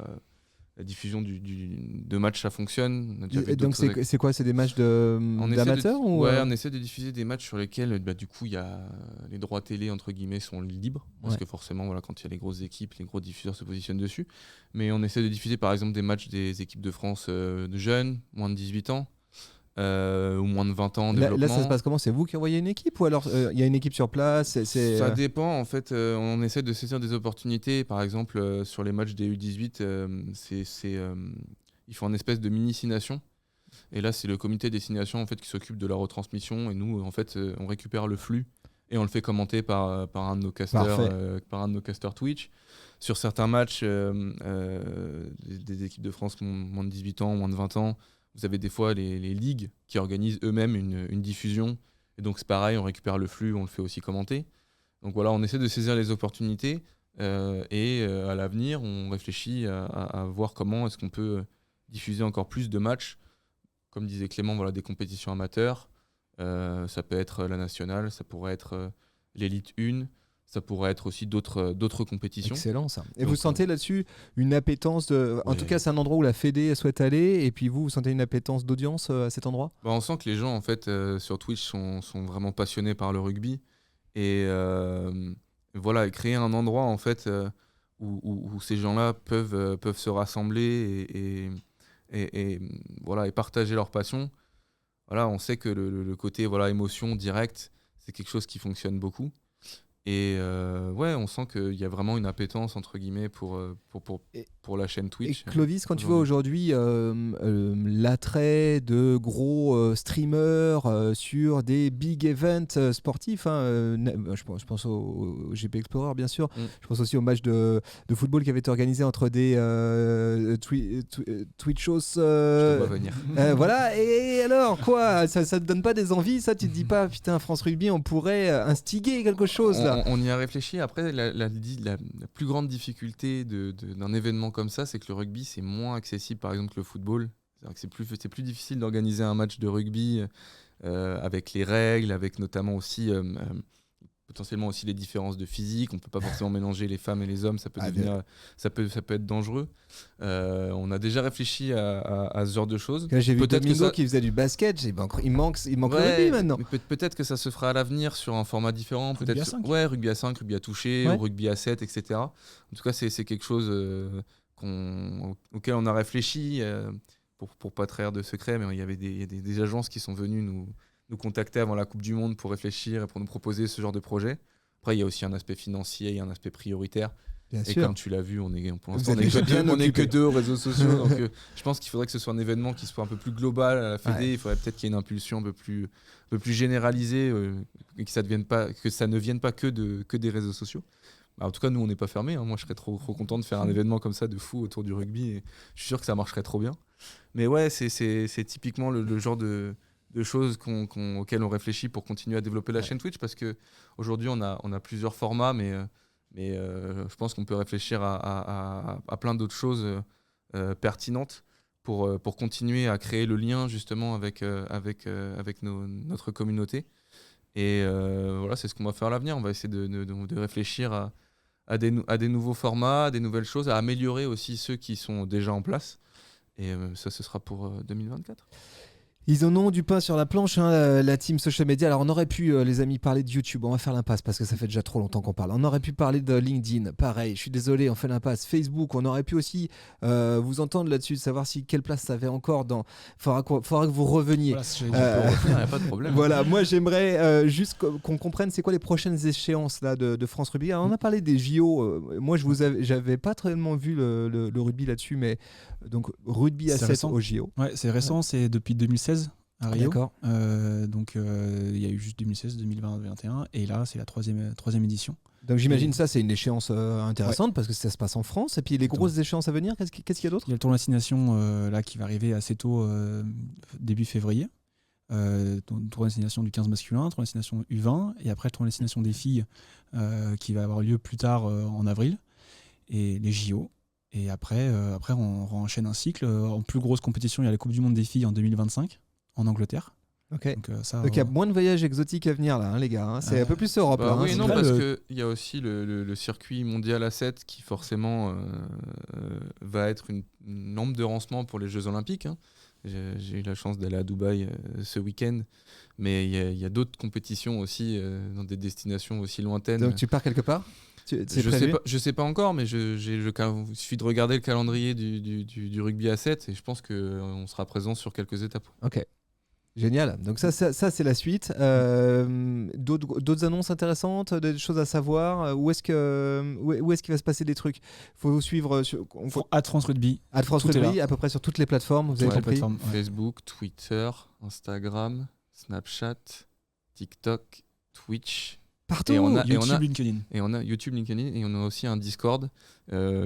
la diffusion de matchs, ça fonctionne. On a déjà vu donc c'est quoi? C'est des matchs d'amateurs on essaie de diffuser des matchs sur lesquels du coup les droits télé entre guillemets sont libres, parce que forcément quand il y a les grosses équipes, les gros diffuseurs se positionnent dessus. Mais on essaie de diffuser par exemple des matchs des équipes de France de jeunes, moins de 18 ans. Ou moins de 20 ans en développement. Là, ça se passe comment? C'est vous qui envoyez une équipe ou alors il y a une équipe sur place? Ça dépend en fait. On essaie de saisir des opportunités. Par exemple, sur les matchs des U18, ils font une espèce de mini-destination. Et là, c'est le comité destination en fait qui s'occupe de la retransmission. Et nous, en fait, on récupère le flux et on le fait commenter par un de nos casters, Twitch. Sur certains matchs des équipes de France qui ont moins de 18 ans, moins de 20 ans. Vous avez des fois les ligues qui organisent eux-mêmes une diffusion. Et donc c'est pareil, on récupère le flux, on le fait aussi commenter. Donc voilà, on essaie de saisir les opportunités. Et à l'avenir, on réfléchit à voir comment est-ce qu'on peut diffuser encore plus de matchs. Comme disait Clément, des compétitions amateurs. Ça peut être la nationale, ça pourrait être l'élite 1. Ça pourrait être aussi d'autres compétitions. Excellent ça. Et donc, vous sentez là-dessus une appétence En tout cas, c'est un endroit où la Fédé souhaite aller. Et puis vous sentez une appétence d'audience à cet endroit? On sent que les gens en fait sur Twitch sont vraiment passionnés par le rugby. Et voilà, créer un endroit en fait où ces gens-là peuvent se rassembler et partager leur passion. Voilà, on sait que le côté émotion directe, c'est quelque chose qui fonctionne beaucoup. Et on sent qu'il y a vraiment une appétence entre guillemets pour la chaîne Twitch. Et Clovis, quand tu vois aujourd'hui l'attrait de gros streamers sur des big events sportifs, je pense au GP Explorer bien sûr, je pense aussi au match de football qui avait été organisé entre des Twitchos. Je te vois venir. Voilà, et alors quoi, ça te donne pas des envies, ça? Tu te dis pas putain, France Rugby, on pourrait instiguer quelque chose là? On y a réfléchi. Après, la plus grande difficulté d'un événement comme ça, c'est que le rugby, c'est moins accessible, par exemple, que le football. C'est-à-dire que c'est plus difficile d'organiser un match de rugby avec les règles, avec notamment aussi potentiellement aussi les différences de physique. On peut pas forcément mélanger les femmes et les hommes. Ça peut être dangereux. On a déjà réfléchi à ce genre de choses. J'ai vu Domingo qui faisait du basket. Il manque le rugby maintenant. Peut-être que ça se fera à l'avenir sur un format différent. Rugby à 5. Rugby à 5, rugby à toucher, ou rugby à 7, etc. En tout cas, c'est quelque chose auquel on a réfléchi. Pour pas trahir de secret, mais il y avait des agences qui sont venues nous contacter avant la Coupe du Monde pour réfléchir et pour nous proposer ce genre de projet. Après, il y a aussi un aspect financier, il y a un aspect prioritaire. Bien et sûr. comme tu l'as vu, pour l'instant, on n'est que deux aux réseaux sociaux. Donc, je pense qu'il faudrait que ce soit un événement qui soit un peu plus global à la Fédé. Il faudrait peut-être qu'il y ait une impulsion un peu plus généralisée et que ça ne vienne pas que des réseaux sociaux. En tout cas, nous, on n'est pas fermés. Moi, je serais trop content de faire un événement comme ça de fou autour du rugby. Et je suis sûr que ça marcherait trop bien. Mais ouais, c'est typiquement le genre de choses auxquelles on réfléchit pour continuer à développer la chaîne Twitch, parce qu'aujourd'hui, on a plusieurs formats, mais je pense qu'on peut réfléchir à plein d'autres choses pertinentes pour continuer à créer le lien justement avec notre communauté. Et voilà, c'est ce qu'on va faire à l'avenir. On va essayer de réfléchir à des nouveaux formats, à des nouvelles choses, à améliorer aussi ceux qui sont déjà en place. Et ça, ce sera pour 2024. Ils en ont du pain sur la planche, hein, la team social media. Alors on aurait pu, les amis, parler de YouTube. On va faire l'impasse parce que ça fait déjà trop longtemps qu'on parle. On aurait pu parler de LinkedIn. Pareil, je suis désolé, on fait l'impasse. Facebook, on aurait pu aussi vous entendre là-dessus, savoir si quelle place ça avait encore dans... Faudra que vous reveniez. Voilà, si Il n'y a pas de problème. Voilà, moi j'aimerais juste qu'on comprenne c'est quoi les prochaines échéances là, de France Rugby. Alors, on a parlé des JO. Moi, j'avais pas tellement vu le rugby là-dessus, mais donc rugby à 7 au JO. Ouais, c'est récent, c'est depuis 2016 à Rio. D'accord. Donc il y a eu juste 2016, 2020, 2021, et là c'est la troisième édition. Donc j'imagine ça c'est une échéance intéressante parce que ça se passe en France. Et puis les grosses échéances à venir, qu'est-ce qu'il y a d'autre? Il y a le tournoi destination là qui va arriver assez tôt, début février. Tournoi destination du 15 masculin, tournoi destination U20, et après le tournoi destination des filles qui va avoir lieu plus tard en avril, et les JO. Et après on enchaîne un cycle. En plus grosse compétition, il y a la Coupe du Monde des filles en 2025 en Angleterre. Ok. Donc il y a moins de voyages exotiques à venir là, hein, les gars. Hein. C'est un peu plus Europe. Bah, là, oui, hein, non, c'est parce qu'il y a aussi le circuit mondial à 7 qui forcément va être une lampe de lancement pour les Jeux Olympiques. Hein. J'ai eu la chance d'aller à Dubaï ce week-end, mais il y a d'autres compétitions aussi dans des destinations aussi lointaines. Donc tu pars quelque part? Je sais pas encore, mais il suffit de regarder le calendrier du rugby à 7 et je pense qu'on sera présent sur quelques étapes. Ok. Génial. Donc ça c'est la suite. D'autres annonces intéressantes, des choses à savoir. Où est-ce qu'il va se passer des trucs? Faut vous suivre sur @France Rugby. @France Rugby, à peu près sur toutes les plateformes. Vous avez compris. Facebook, Twitter, Instagram, Snapchat, TikTok, Twitch. Partout. YouTube, LinkedIn. Et on a YouTube, LinkedIn, et on a aussi un Discord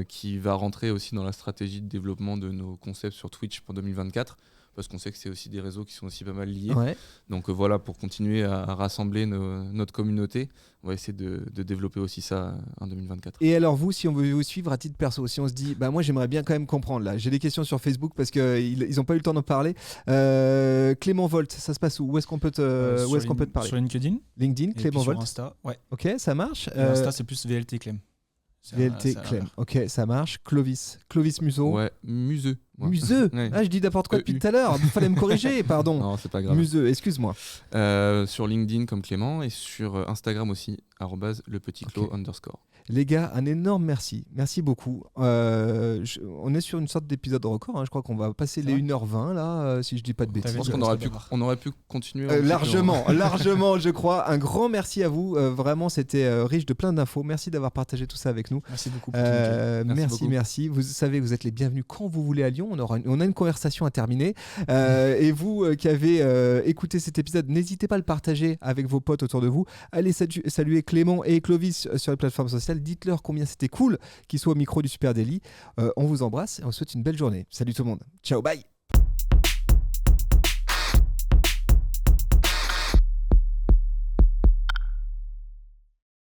qui va rentrer aussi dans la stratégie de développement de nos concepts sur Twitch pour 2024. Parce qu'on sait que c'est aussi des réseaux qui sont aussi pas mal liés. Ouais. Donc voilà, pour continuer à rassembler notre communauté, on va essayer de développer aussi ça en 2024. Et alors vous, si on veut vous suivre à titre perso, si on se dit, moi j'aimerais bien quand même comprendre, là, j'ai des questions sur Facebook parce qu'ils n'ont pas eu le temps d'en parler. Clément Volt, ça se passe où? Où est-ce qu'on peut te parler? Sur LinkedIn. LinkedIn, Clément Volt. Sur Insta, ouais. Ok, ça marche. Insta, c'est plus VLT Clem. VLT Clem. Ok, ça marche. Clovis Museau. Ouais, Museux. Ouais. Museux. Ouais. Ah, je dis n'importe quoi depuis tout à l'heure. Il fallait me corriger, pardon. Non, c'est pas grave. Museux, excuse-moi. Sur LinkedIn comme Clément et sur Instagram aussi, @lePetitClo_. Les gars, un énorme merci. Merci beaucoup. On est sur une sorte d'épisode record. Hein. Je crois qu'on va passer les 1h20 là, si je dis pas de bêtises. Je pense qu'on aurait pu continuer. Largement, je crois. Un grand merci à vous. Vraiment, c'était riche de plein d'infos. Merci d'avoir partagé tout ça avec nous. Merci beaucoup. Merci. Vous savez, vous êtes les bienvenus quand vous voulez à Lyon. On a une conversation à terminer. Et vous qui avez écouté cet épisode, n'hésitez pas à le partager avec vos potes autour de vous. Allez saluer Clément et Clovis sur les plateformes sociales. Dites-leur combien c'était cool qu'ils soient au micro du Super Daily. On vous embrasse et on vous souhaite une belle journée. Salut tout le monde. Ciao, bye.